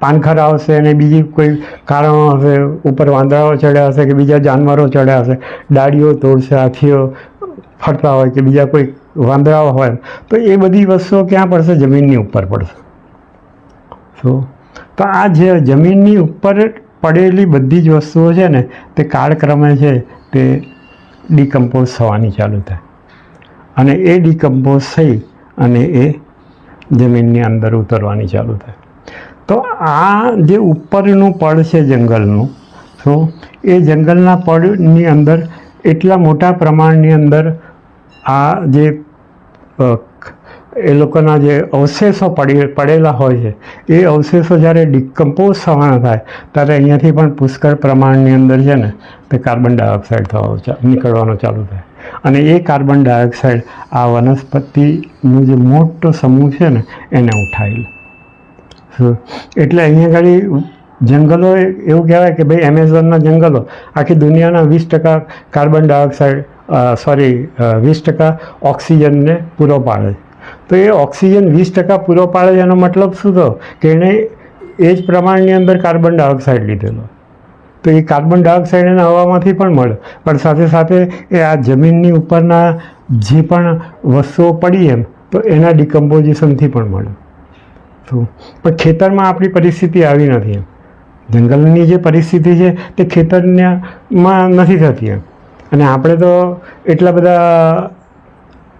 પાનખર આવશે અને બીજી કોઈ કારણો હશે, ઉપર વાંદરાઓ ચડ્યા હશે કે બીજા જાનવરો ચડ્યા હશે, ડાળીઓ તોડશે, હાથીઓ ફરતા હોય કે બીજા કોઈ વાંદરાઓ હોય, તો એ બધી વસ્તુઓ ક્યાં પડશે? જમીનની ઉપર પડશે. તો આ જે જમીનની ઉપર પડેલી બધી જ વસ્તુઓ છે ને, તે કાળક્રમે છે તે ડિકમ્પોઝ થવાની ચાલુ થાય, અને એ ડિકમ્પોઝ થઈ અને એ જમીનની અંદર ઉતરવાની ચાલુ થાય. તો આ જે ઉપરનું પડ છે જંગલનું, તો એ જંગલના પડની અંદર એટલા મોટા પ્રમાણની અંદર આ જે એ લોકોના જે અવશેષો પડેલા હોય છે, એ અવશેષો જ્યારે ડિકમ્પોઝ થવાના થાય ત્યારે અહીંયાથી પણ પુષ્કળ પ્રમાણની અંદર છે ને તે કાર્બન ડાયોક્સાઇડ નીકળવાનો ચાલુ થાય, અને એ કાર્બન ડાયોક્સાઇડ આ વનસ્પતિનું જે મોટો સમૂહ છે ને એને ઉઠાવી લે. એટલે અહીંયા આગળ જંગલો એવું કહેવાય કે ભાઈ એમેઝોનના જંગલો આખી દુનિયાના 20% કાર્બન ડાયોક્સાઇડ 20% ઓક્સિજનને પૂરો પાડે છે. તો એ ઓક્સિજન 20% પૂરો પાડે છે એનો મતલબ શું થયો? કે એણે એ જ પ્રમાણની અંદર કાર્બન ડાયોક્સાઇડ લીધેલો. તો એ કાર્બન ડાયોક્સાઇડ એને હવામાંથી પણ મળે, પણ સાથે સાથે એ આ જમીનની ઉપરના જે પણ વસ્તુઓ પડી એમ, તો એના ડિકમ્પોઝિશનથી પણ મળે. પણ ખેતરમાં આપણી પરિસ્થિતિ આવી નથી. જંગલની જે પરિસ્થિતિ છે તે ખેતરમાં નથી થતી એમ. અને આપણે તો એટલા બધા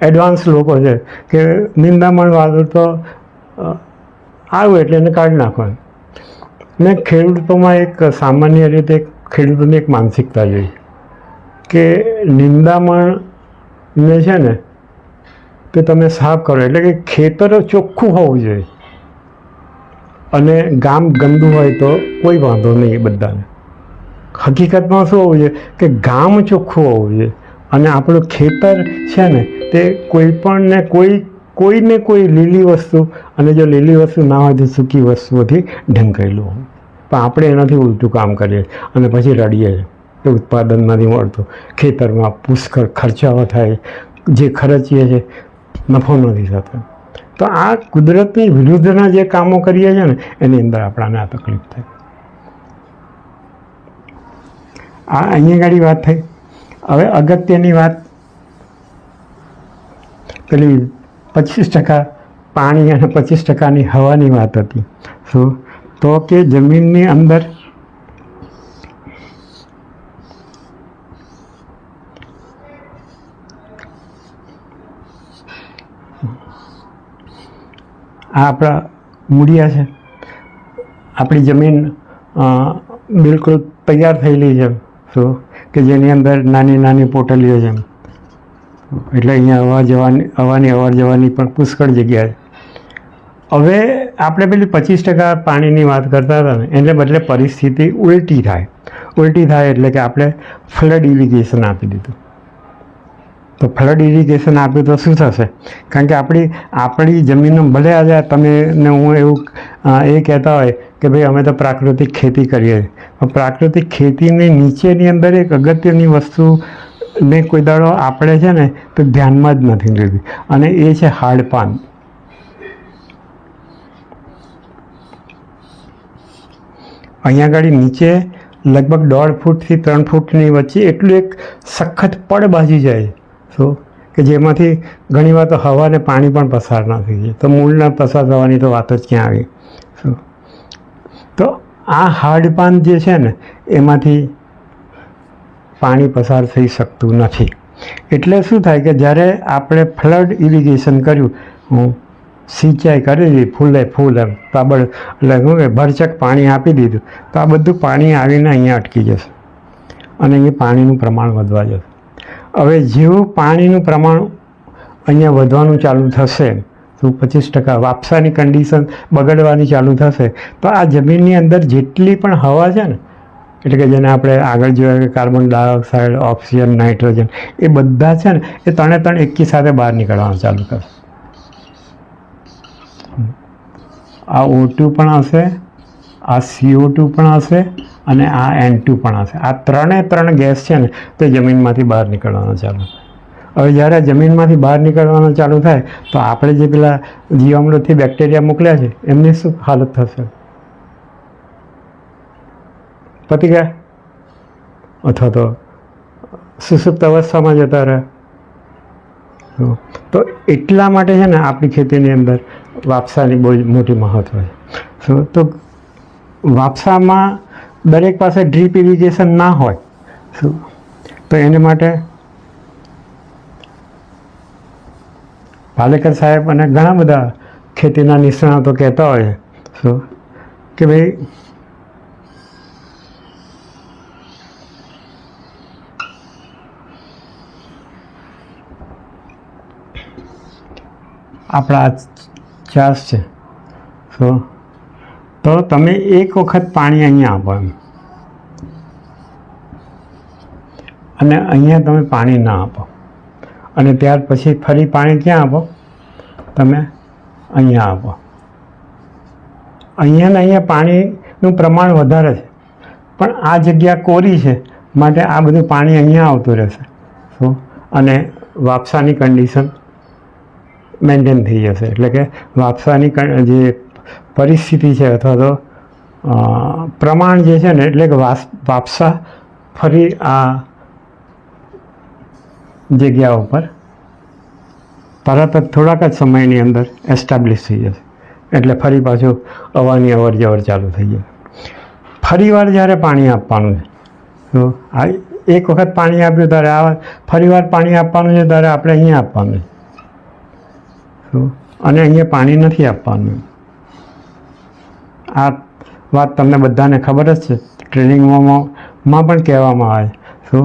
એડવાન્સ લોકો છે કે નિંદામણ વાદળ તો આવ્યું એટલે એને કાઢી નાખો. ને ખેડૂતોમાં એક સામાન્ય રીતે ખેડૂતોની એક માનસિકતા જોઈ કે નિંદામણને છે ને કે તમે સાફ કરો, એટલે કે ખેતર ચોખ્ખું હોવું જોઈએ, અને ગામ ગંદુ હોય તો કોઈ વાંધો નહીં બધાને. હકીકતમાં શું હોવું જોઈએ કે ગામ ચોખ્ખું હોવું જોઈએ, અને આપણું ખેતર છે ને તે કોઈને કોઈ લીલી વસ્તુ, અને જો લીલી વસ્તુ ના હોય તો સૂકી વસ્તુઓથી ઢંકાયેલું હોય. પણ આપણે એનાથી ઉલટું કામ કરીએ અને પછી રડીએ કે ઉત્પાદન નથી મળતું, ખેતરમાં પુષ્કળ ખર્ચાઓ થાય, જે ખર્ચીએ છે નફો નથી થતો. તો આ કુદરતની વિરુદ્ધના જે કામો કરીએ છીએ ને એની અંદર આપણાને આ તકલીફ થાય. આ અહીંયા ગાડી વાત થઈ. હવે અગત્યની વાત પેલી 25% પાણી અને 25%ની હવાની વાત હતી. શું? તો કે જમીનની અંદર આ આપણા મૂળિયા છે, આપણી જમીન બિલકુલ તૈયાર થયેલી છે. શું? કે જેની અંદર નાની નાની પોટલીઓ છે, એટલે અહીંયા હવાની અવર જવાની પણ પુષ્કળ જગ્યા છે. હવે આપણે પેલી 25% પાણીની વાત કરતા હતા ને, એને બદલે પરિસ્થિતિ ઉલટી થાય. ઉલટી થાય એટલે કે આપણે ફ્લડ ઇરિગેશન આપી દીધું. તો ફ્લડ ઇરિગેશન આપ્યું તો શું થશે? કારણ કે આપણી જમીનો ભલે આજે તમે ને હું એવું એ કહેતા હોય કે ભાઈ અમે તો પ્રાકૃતિક ખેતી કરીએ છીએ, પણ પ્રાકૃતિક ખેતીની નીચેની અંદર એક અગત્યની વસ્તુ ને કોઈ દાડો આપણે છે ને તો ધ્યાનમાં જ નથી લીધી, અને એ છે હાડપાન. અહીંયા આગળ નીચે લગભગ 1.5 ફૂટથી 3 ફૂટની વચ્ચે એટલું એક સખત પડ બાજી જાય શું કે જેમાંથી ઘણીવાર તો હવા ને પાણી પણ પસાર ના થઈ જાય, તો મૂળના પસાર થવાની તો વાત જ ક્યાં આવી. શું તો આ હાડપાન જે છે ને એમાંથી પાણી પસાર થઈ શકતું નથી. એટલે શું થાય કે જ્યારે આપણે ફ્લડ ઇરિગેશન કર્યું, સિંચાઈ કરી દીધી ફૂલે ફૂલ એમ પાબડ એટલે શું કે ભરચક પાણી આપી દીધું, તો આ બધું પાણી આવીને અહીંયા અટકી જશે અને અહીંયા પાણીનું પ્રમાણ વધવા જશે. હવે જેવું પાણીનું પ્રમાણ અહીંયા વધવાનું ચાલુ થશે તો 25% વાપસાની કન્ડિશન બગડવાની ચાલુ થશે, તો આ જમીનની અંદર જેટલી પણ હવા છે ને, એટલે કે જેને આપણે આગળ જોયા કે કાર્બન ડાયોક્સાઇડ, ઓક્સિજન, નાઇટ્રોજન, એ બધા છે ને એ ત્રણે એકી સાથે બહાર નીકળવાનું ચાલુ કરશે. આ O2 પણ હશે, આ CO2 પણ હશે અને આ N2 પણ હશે. આ ત્રણ ગેસ છે ને તે જમીનમાંથી બહાર નીકળવાનું ચાલુ થાય. હવે જ્યારે જમીનમાંથી બહાર નીકળવાનું ચાલુ થાય તો આપણે જે પેલા જીવામૃતથી બેક્ટેરિયા મોકલ્યા છે એમની શું હાલત થશે? પતી ગયા અથવા તો સુસુપ્ત અવસ્થામાં જતા રહે. તો એટલા માટે છે ને આપણી ખેતીની અંદર વાપસાની બહુ મોટી મહત્વ છે. તો વાપસામાં દરેક પાસે ડ્રીપ ઇરિગેશન ના હોય તો એને માટે પાલેકર સાહેબ અને ઘણા બધા ખેતીના નિષ્ણાતો કહેતા હોય શું કે ભાઈ આપણા ચાસ છે તો તમે એક વખત પાણી અહીંયા આપો એમ, અને અહીંયા તમે પાણી ના આપો, અને ત્યાર પછી ફરી પાણી ક્યાં આપો? તમે અહીંયા આપો. અહીંયા ને અહીંયા પાણીનું પ્રમાણ વધારે છે, પણ આ જગ્યા કોરી છે માટે આ બધું પાણી અહીંયા આવતું રહેશે. શું અને વાપસાની કન્ડિશન મેન્ટેન થઈ જશે. એટલે કે વાપસાની જે પરિસ્થિતિ છે અથવા તો પ્રમાણ જે છે ને, એટલે કે વાપસા ફરી આ જગ્યા ઉપર તરત જ થોડાક જ સમયની અંદર એસ્ટાબ્લિશ થઈ જશે. એટલે ફરી પાછું હવાની અવર જવર ચાલુ થઈ જશે. ફરી વાર જ્યારે પાણી આપવાનું છે તો આ એક વખત પાણી આપ્યું ત્યારે આ ફરી વાર પાણી આપવાનું છે ત્યારે આપણે અહીંયા આપવાનું છે અને અહીંયા પાણી નથી આપવાનું. આ વાત તમને બધાને ખબર જ છે, ટ્રેનિંગમાં પણ કહેવામાં આવે શું.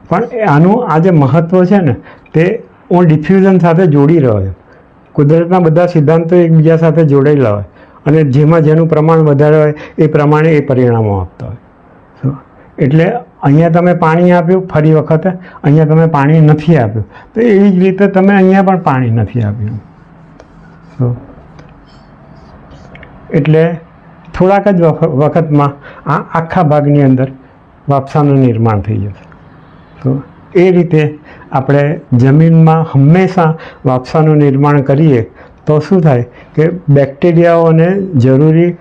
પણ આનું આ જે મહત્ત્વ છે ને તે હું ડિફ્યુઝન સાથે જોડી રહ્યો છું. કુદરતના બધા સિદ્ધાંતો એકબીજા સાથે જોડાયેલા હોય અને જેમાં જેનું પ્રમાણ વધારે હોય એ પ્રમાણે એ પરિણામો આપતા હોય. શું એટલે અહીંયા તમે પાણી આપ્યું, ફરી વખતે અહીંયા તમે પાણી નથી આપ્યું, તો એવી જ રીતે તમે અહીંયા પણ પાણી નથી આપ્યું. શું એટલે થોડાક જ વખતમાં આ આખા ભાગની અંદર વાપસાનું નિર્માણ થઈ જશે. તો એ રીતે આપણે જમીનમાં હંમેશા વાપસાનું નિર્માણ કરીએ તો શું થાય કે બેક્ટેરિયાઓને જરૂરી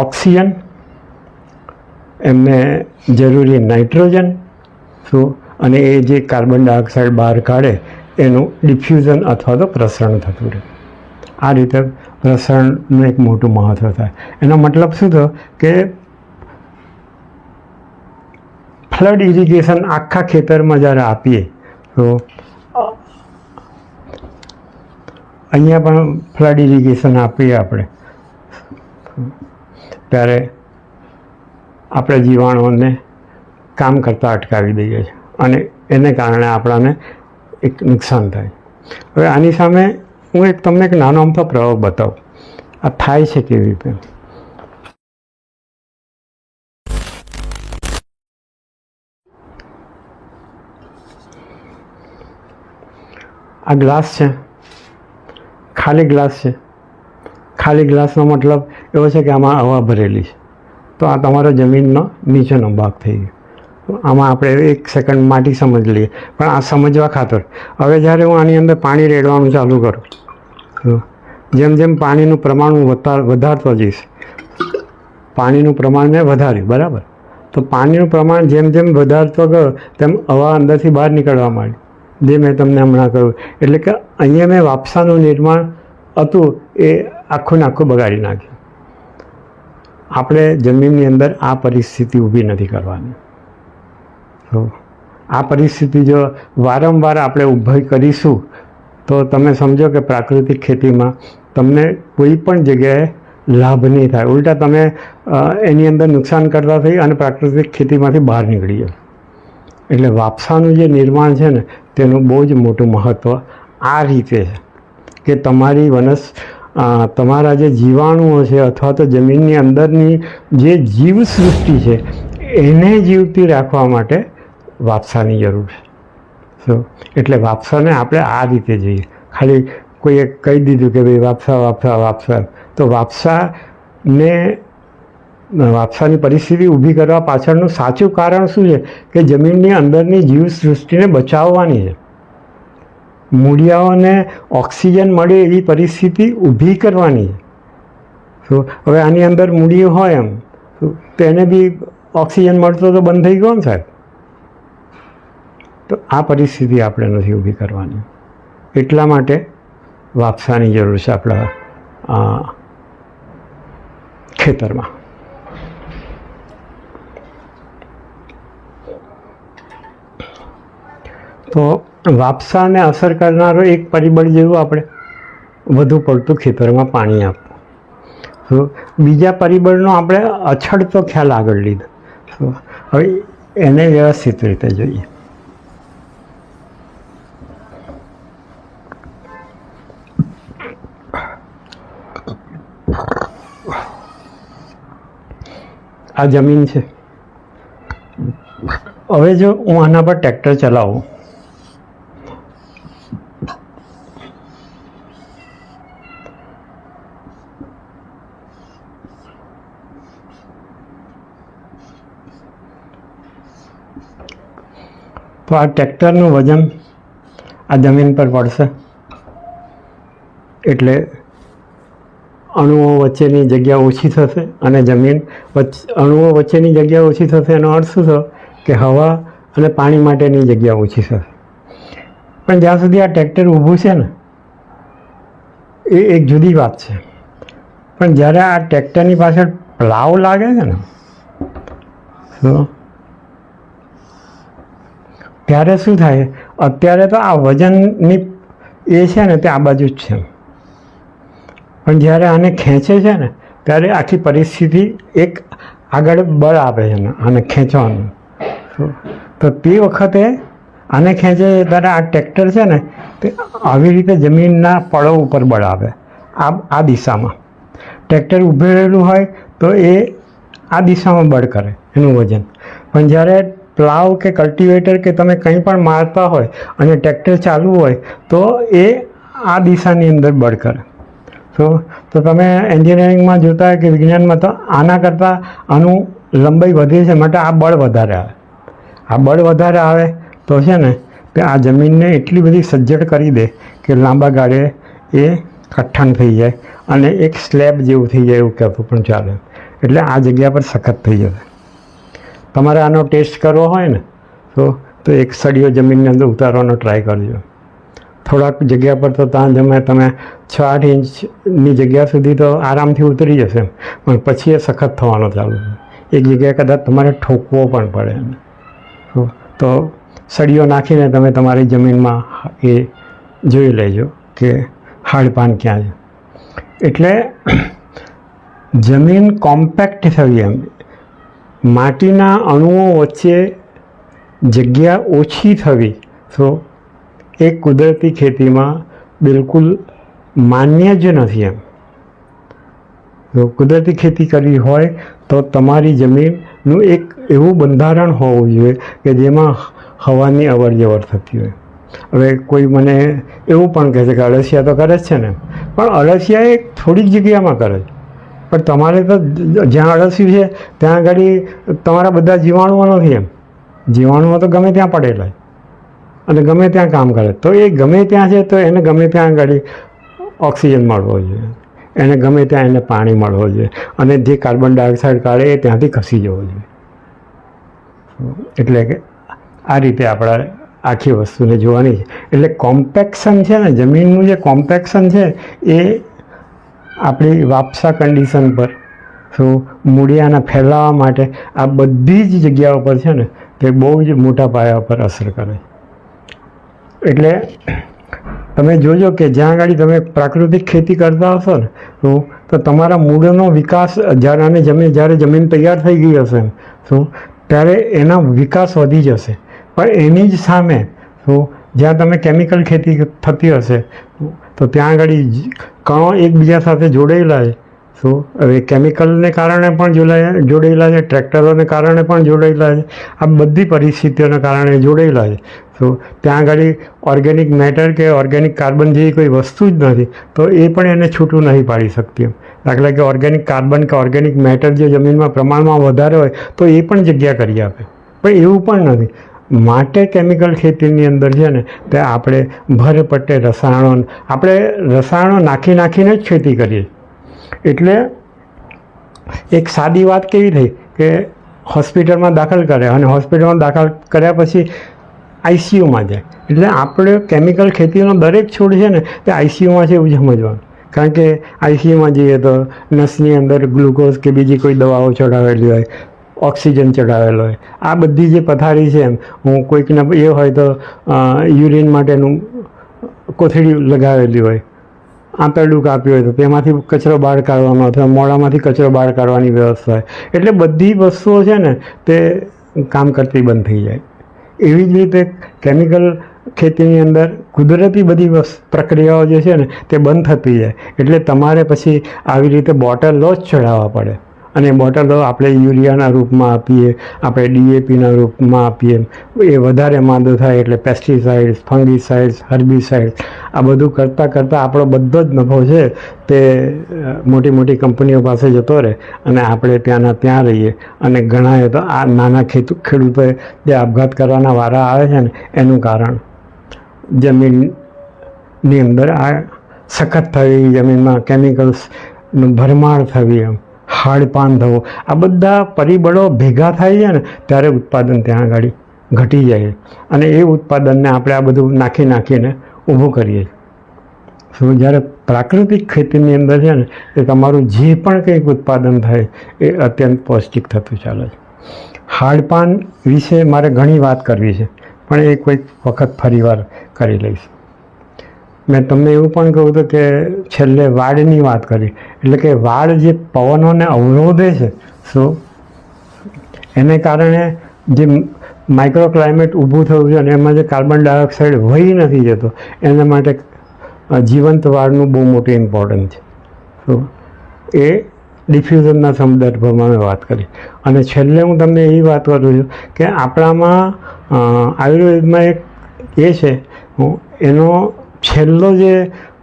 ઓક્સિજન, એમને જરૂરી નાઇટ્રોજન શું અને એ જે કાર્બન ડાયોક્સાઇડ બહાર કાઢે એનું ડિફ્યુઝન અથવા તો પ્રસરણ થતું રહે. આ રીતે પ્રસરણનું એક મોટું મહત્ત્વ થાય. એનો મતલબ શું થયો કે ફ્લડ ઇરિગેશન આખા ખેતરમાં જ્યારે આપીએ તો અહીંયા પણ ફ્લડ ઇરિગેશન આપીએ આપણે ત્યારે આપણે જીવાણુઓને કામ કરતાં અટકાવી દઈએ છીએ અને એને કારણે આપણાને એક નુકસાન થાય. હવે આની સામે હું તમને એક નાનો અમથો પ્રયોગ બતાવું, આ થાય છે કેવી રીતે. આ ગ્લાસ છે, ખાલી ગ્લાસ છે. ખાલી ગ્લાસનો મતલબ એવો છે કે આમાં હવા ભરેલી છે. તો આ તમારો જમીનનો નીચેનો ભાગ થઈ ગયો. આમાં આપણે 1 સેકન્ડ માટી સમજી લઈએ, પણ આ સમજવા ખાતર હવે જ્યારે હું આની અંદર પાણી રેડવાનું ચાલુ કરું, તો જેમ જેમ પાણીનું પ્રમાણ હું વધારતો જઈશ, પાણીનું પ્રમાણ મેં વધાર્યું, બરાબર, તો પાણીનું પ્રમાણ જેમ જેમ વધારતો ગયો તેમ હવા અંદરથી બહાર નીકળવા માંડી, જે મેં તમને હમણાં કહ્યું. એટલે કે અહીંયા મેં વાપસાનું નિર્માણ હતું એ આખું ને આખું બગાડી નાખ્યું. આપણે જમીનની અંદર આ પરિસ્થિતિ ઊભી નથી કરવાની. તો આ પરિસ્થિતિ જો વારંવાર આપણે ઊભી કરીશું તો તમે સમજો કે પ્રાકૃતિક ખેતીમાં તમને કોઈ પણ જગ્યાએ લાભ નહીં થાય, ઉલટા તમે એની અંદર નુકસાન કરતા થઈ અને પ્રાકૃતિક ખેતીમાંથી બહાર નીકળી જાઓ. એટલે વાપસાનું જે નિર્માણ છે ને તેનું બહુ જ મોટું મહત્ત્વ આ રીતે છે કે તમારી તમારા જે જીવાણુઓ છે અથવા તો જમીનની અંદરની જે જીવસૃષ્ટિ છે એને જીવતી રાખવા માટે વાપસાની જરૂર છે. એટલે વાપસાને આપણે આ રીતે જોઈએ. ખાલી કોઈએ કહી દીધું કે ભાઈ વાપસા, તો વાપસાની પરિસ્થિતિ ઊભી કરવા પાછળનું સાચું કારણ શું છે કે જમીનની અંદરની જીવસૃષ્ટિને બચાવવાની છે, મૂળિયાઓને ઓક્સિજન મળે એવી પરિસ્થિતિ ઊભી કરવાની છે. તો હવે આની અંદર મૂળિયો હોય એમ તો એને બી ઓક્સિજન મળતો તો બંધ થઈ ગયો ને સાહેબ. તો આ પરિસ્થિતિ આપણે નથી ઊભી કરવાની. એટલા માટે વાપસાની જરૂર છે આપણા ખેતરમાં. તો વાપસાને અસર કરનારો એક પરિબળ જેવું આપણે વધુ પડતું ખેતરમાં પાણી આપવું. તો બીજા પરિબળનો આપણે અછડતો ખ્યાલ આગળ લીધો. તો હવે એને વ્યવસ્થિત રીતે જોઈએ. આ જમીન છે. હવે જો હું આના પર ટ્રેક્ટર ચલાવું તો આ ટ્રેક્ટરનું વજન આ જમીન પર પડશે, એટલે અણુઓ વચ્ચેની જગ્યા ઓછી થશે અને અણુઓ વચ્ચેની જગ્યા ઓછી થશે. એનો અર્થ શું થયો કે હવા અને પાણી માટેની જગ્યા ઓછી થશે. પણ જ્યાં સુધી આ ટ્રેક્ટર ઊભું છે ને એ એક જુદી વાત છે. પણ જ્યારે આ ટ્રેક્ટરની પાછળ પ્લાવ લાગે છે ને તો ત્યારે શું થાય, અત્યારે તો આ વજનની એ છે ને તે આ બાજુ જ છે, પણ જ્યારે આને ખેંચે છે ને ત્યારે આખી પરિસ્થિતિ એક આગળ બળ આપે છે ને આને ખેંચવાનું. તો તે વખતે આને ખેંચે ત્યારે આ ટ્રેક્ટર છે ને તે આવી રીતે જમીનના પળો ઉપર બળ આપે. આ દિશામાં ટ્રેક્ટર ઊભું રહેલું હોય તો એ આ દિશામાં બળ કરે એનું વજન. પણ જ્યારે પ્લાવ કે કલ્ટિવેટર કે તમે કંઈ પણ મારતા હોય અને ટ્રેક્ટર ચાલુ હોય તો એ આ દિશાની અંદર બળ કરે. તો તમે એન્જિનિયરિંગમાં જોતા હોય કે વિજ્ઞાનમાં તો આના કરતાં આનું લંબાઈ વધે છે, માટે આ બળ વધારે આવે. આ બળ વધારે આવે તો છે ને કે આ જમીનને એટલી બધી સજ્જડ કરી દે કે લાંબા ગાળે એ કઠણ થઈ જાય અને એક સ્લેબ જેવું થઈ જાય એવું કહેતું પણ ચાલે. એટલે આ જગ્યા પર સખત થઈ જશે. તમારે આનો ટેસ્ટ કરવો હોય ને તો એક સળીઓ જમીનની અંદર ઉતારવાનો ટ્રાય કરજો. થોડાક જગ્યા પર તો ત્યાં તમે 6-8 ઇંચની જગ્યા સુધી તો આરામથી ઉતરી જશે, પણ પછી એ સખત થવાનો ચાલુ છે. એક જગ્યાએ કદાચ તમારે ઠોકવો પણ પડે. તો સળીઓ નાખીને તમે તમારી જમીનમાં એ જોઈ લેજો કે હાડપાન ક્યાં છે. એટલે જમીન કોમ્પેક્ટ થવી, એમ માટીના અણુઓ વચ્ચે જગ્યા ઓછી થવી, તો એ કુદરતી ખેતીમાં બિલકુલ માન્ય જ નથી. એમ જો કુદરતી ખેતી કરવી હોય તો તમારી જમીનનું એક એવું બંધારણ હોવું જોઈએ કે જેમાં હવાની અવર જવર થતી હોય. હવે કોઈ મને એવું પણ કહે છે કે અળસિયા તો કરે જ છે ને, પણ અળસિયા એ થોડીક જગ્યામાં કરે છે, પણ તમારે તો જ્યાં અળસિયું છે ત્યાં આગળ તમારા બધા જીવાણુઓ નથી. એમ જીવાણુઓ તો ગમે ત્યાં પડેલા અને ગમે ત્યાં કામ કરે, તો એ ગમે ત્યાં છે તો એને ગમે ત્યાં આગળ ઓક્સિજન મળવો જોઈએ, એને ગમે ત્યાં એને પાણી મળવું જોઈએ, અને જે કાર્બન ડાયોક્સાઇડ કાઢે એ ત્યાંથી ખસી જવો જોઈએ. એટલે કે આ રીતે આપણે આખી વસ્તુને જોવાની છે. એટલે કોમ્પેક્શન છે ને, જમીનનું જે કોમ્પેક્શન છે એ આપણી વાપસા કન્ડિશન પર, મૂળિયાના ફેલાવા માટે આ બધી જ જગ્યાઓ પર છે ને તે બહુ જ મોટા પાયા પર અસર કરે. એટલે તમે જોજો કે જ્યાં આગળ તમે પ્રાકૃતિક ખેતી કરતા હશો ને તો તમારા મૂળનો વિકાસ જ્યારે જમીન તૈયાર થઈ ગઈ હશે ત્યારે એના વિકાસ વધી જશે. પણ એની જ સામે જ્યાં તમે કેમિકલ ખેતી થતી હશે તો ત્યાં આગળ કણો એકબીજા સાથે જોડાયેલા છે. હવે કેમિકલને કારણે પણ જોડાયેલા છે, ટ્રેક્ટરોને કારણે પણ જોડાયેલા છે, આ બધી પરિસ્થિતિઓને કારણે જોડાયેલા છે. ત્યાં આગળ ઓર્ગેનિક મેટર કે ઓર્ગેનિક કાર્બન જેવી કોઈ વસ્તુ જ નથી, તો એ પણ એને છૂટું નહીં પાડી શકતી. દાખલા કે ઓર્ગેનિક કાર્બન કે ઓર્ગેનિક મેટર જે જમીનમાં પ્રમાણમાં વધારે હોય તો એ પણ જગ્યા કરી આપે, પણ એવું પણ નથી. માટે કેમિકલ ખેતીની અંદર છે ને તે આપણે ભરપટ્ટે રસાયણો નાખીને જ ખેતી કરીએ. એટલે એક સાદી વાત કેવી થઈ કે હોસ્પિટલમાં દાખલ કરે અને હોસ્પિટલમાં દાખલ કર્યા પછી આઈસીયુમાં જાય. એટલે આપણે કેમિકલ ખેતીનો દરેક છોડ છે ને તે આઈસીયુમાં છે એવું સમજવાનું. કારણ કે આઈસીયુમાં જઈએ તો નસની અંદર ગ્લુકોઝ કે બીજી કોઈ દવાઓ ચડાવેલી હોય, ઓક્સિજન ચડાવેલો હોય, આ બધી જે પથારી છે એમ હું કોઈકને એ હોય તો યુરિન માટેનું કોથળી લગાવેલી હોય, આંતરડું કાપ્યું હોય તો તેમાંથી કચરો બહાર કાઢવાનો અથવા મોઢામાંથી કચરો બહાર કાઢવાની વ્યવસ્થા હોય. એટલે બધી વસ્તુઓ છે ને તે કામ કરતી બંધ થઈ જાય. એવી જ રીતે કેમિકલ ખેતીની અંદર કુદરતી બધી પ્રક્રિયાઓ જે છે ને તે બંધ થતી જાય. એટલે તમારે પછી આવી રીતે બોટલો જ ચડાવવા પડે, અને બોટલો આપણે યુરિયાના રૂપમાં આપીએ, આપણે ડીએપીના રૂપમાં આપીએ. એ વધારે માંદો થાય એટલે પેસ્ટિસાઇડ્સ, ફંગીસાઇડ્સ, હર્બિસાઇડ્સ આ બધું કરતાં આપણો બધો જ નફો છે તે મોટી મોટી કંપનીઓ પાસે જતો રહે અને આપણે ત્યાંના ત્યાં રહીએ. અને ઘણાએ તો આ નાના ખેડૂતોએ જે આપઘાત કરવાના વારા આવે છે ને એનું કારણ જમીનની અંદર આ સખત થવી, જમીનમાં કેમિકલ્સનું ભરમાર થવી, એમ હાડપાન થવું, આ બધા પરિબળો ભેગા થાય છે ને ત્યારે ઉત્પાદન ત્યાં આગળ ઘટી જાય. અને એ ઉત્પાદનને આપણે આ બધું નાખીને ઊભું કરીએ. જ્યારે પ્રાકૃતિક ખેતીની અંદર છે ને એ તમારું જે પણ કંઈક ઉત્પાદન થાય એ અત્યંત પૌષ્ટિક થતું ચાલે છે. હાડપાન વિશે મારે ઘણી વાત કરવી છે, પણ એ કોઈક વખત ફરીવાર કરી લઈશ. મેં તમને એવું પણ કહ્યું હતું કે છેલ્લે વાડની વાત કરી, એટલે કે વાડ જે પવનોને અવરોધે છે એને કારણે જે માઇક્રો ક્લાઇમેટ ઊભું થયું છે અને એમાં જે કાર્બન ડાયોક્સાઇડ વહી નથી જતો એના માટે જીવંત વાડનું બહુ મોટી ઇમ્પોર્ટન્સ છે. એ ડિફ્યુઝનના સંદર્ભમાં મેં વાત કરી. અને છેલ્લે હું તમને એવી વાત કરું છું કે આપણામાં આયુર્વેદમાં એક એ છે એનો છેલ્લો જે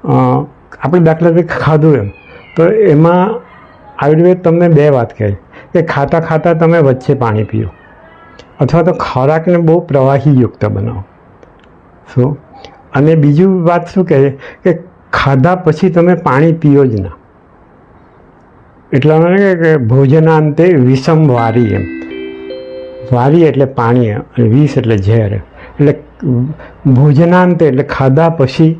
આપણે દાખલા તરીકે ખાધું એમ, તો એમાં આયુર્વેદ તમને બે વાત કહે કે ખાતા ખાતા તમે વચ્ચે પાણી પીઓ, અથવા તો ખોરાકને બહુ પ્રવાહીયુક્ત બનાવો. અને બીજું વાત શું કહે છે કે ખાધા પછી તમે પાણી પીઓ જ ના. એટલા માટે કે ભોજનાંતે વિષમ વારી, એમ વારી એટલે પાણી અને વિષ એટલે ઝેર. એટલે ભોજનાંતે એટલે ખાધા પછી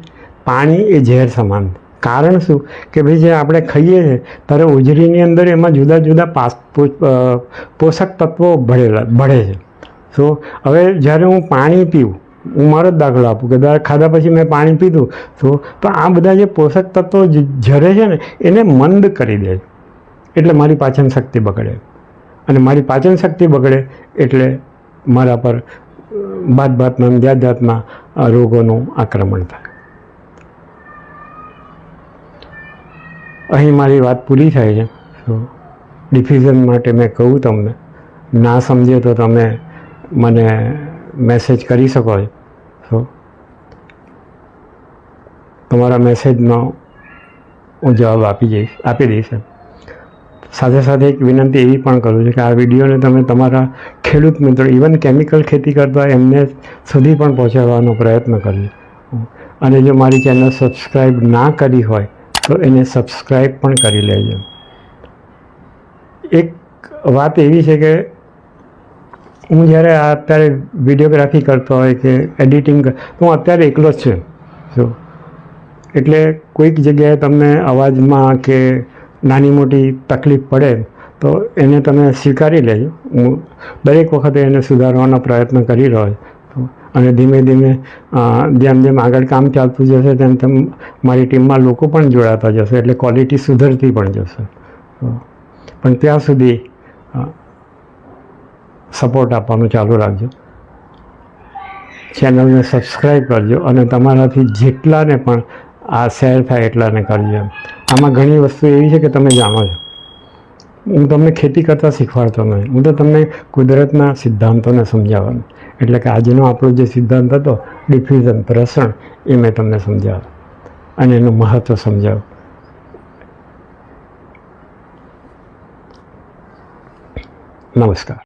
પાણી એ ઝેર સમાન. કારણ શું કે ભાઈ જે આપણે ખાઈએ છીએ ત્યારે ઉજરીની અંદર એમાં જુદા જુદા પોષક તત્વો ભળે છે. હવે જ્યારે હું પાણી પીવું, હું મારો જ દાખલો આપું કે ખાધા પછી મેં પાણી પીધું તો આ બધા જે પોષક તત્વો ઝરે છે ને એને મંદ કરી દે, એટલે મારી પાચન શક્તિ બગડે. અને મારી પાચન શક્તિ બગડે એટલે મારા પર જાતના રોગોનું આક્રમણ થાય. અહીં મારી વાત પૂરી થાય છે. ડિફ્યુઝન માટે મેં કહું તમને, ના સમજે તો તમે મને મેસેજ કરી શકો છો. તમારા મેસેજનો હું જવાબ આપી દઈશ. સાથે સાથે એક વિનંતી એવી પણ કરું છું કે આ વિડીયોને તમે તમારા ખેડૂત મિત્રો ઇવન કેમિકલ ખેતી કરતા એમને સુધી પણ પહોંચાડવાનો પ્રયત્ન કરજો. અને જો મારી ચેનલ સબસ્ક્રાઈબ ના કરી હોય તો એને સબસ્ક્રાઈબ પણ કરી લેજો. એક વાત એવી છે કે હું જ્યારે અત્યારે વિડીયોગ્રાફી કરતો હોય કે એડિટિંગ તો હું અત્યારે એકલો જ છું. એટલે કોઈક જગ્યાએ તમને અવાજમાં કે નાની મોટી તકલીફ પડે તો એને તમે સ્વીકારી લેજો. હું દરેક વખતે એને સુધારવાનો પ્રયત્ન કરી રહ્યો છું અને ધીમે ધીમે જેમ જેમ આગળ કામ ચાલતું જશે તેમ તેમ મારી ટીમમાં લોકો પણ જોડાતા જશે એટલે ક્વોલિટી સુધરતી પણ જશે. પણ ત્યાં સુધી સપોર્ટ આપવાનું ચાલુ રાખજો. ચેનલને સબસ્ક્રાઈબ કરજો અને તમારાથી જેટલાને પણ આ શેર થાય એટલાને કરજો. આમાં ઘણી વસ્તુ એવી છે કે તમે જાણો છો. હું તમને ખેતી કરતાં શીખવાડતો નહીં, હું તો તમને કુદરતના સિદ્ધાંતોને સમજાવવાનું. એટલે કે આજનો આપણો જે સિદ્ધાંત હતો ડિફ્યુઝન પ્રસરણ એ મેં તમને સમજાવ્યો અને એનું મહત્ત્વ સમજાવ્યું. નમસ્કાર.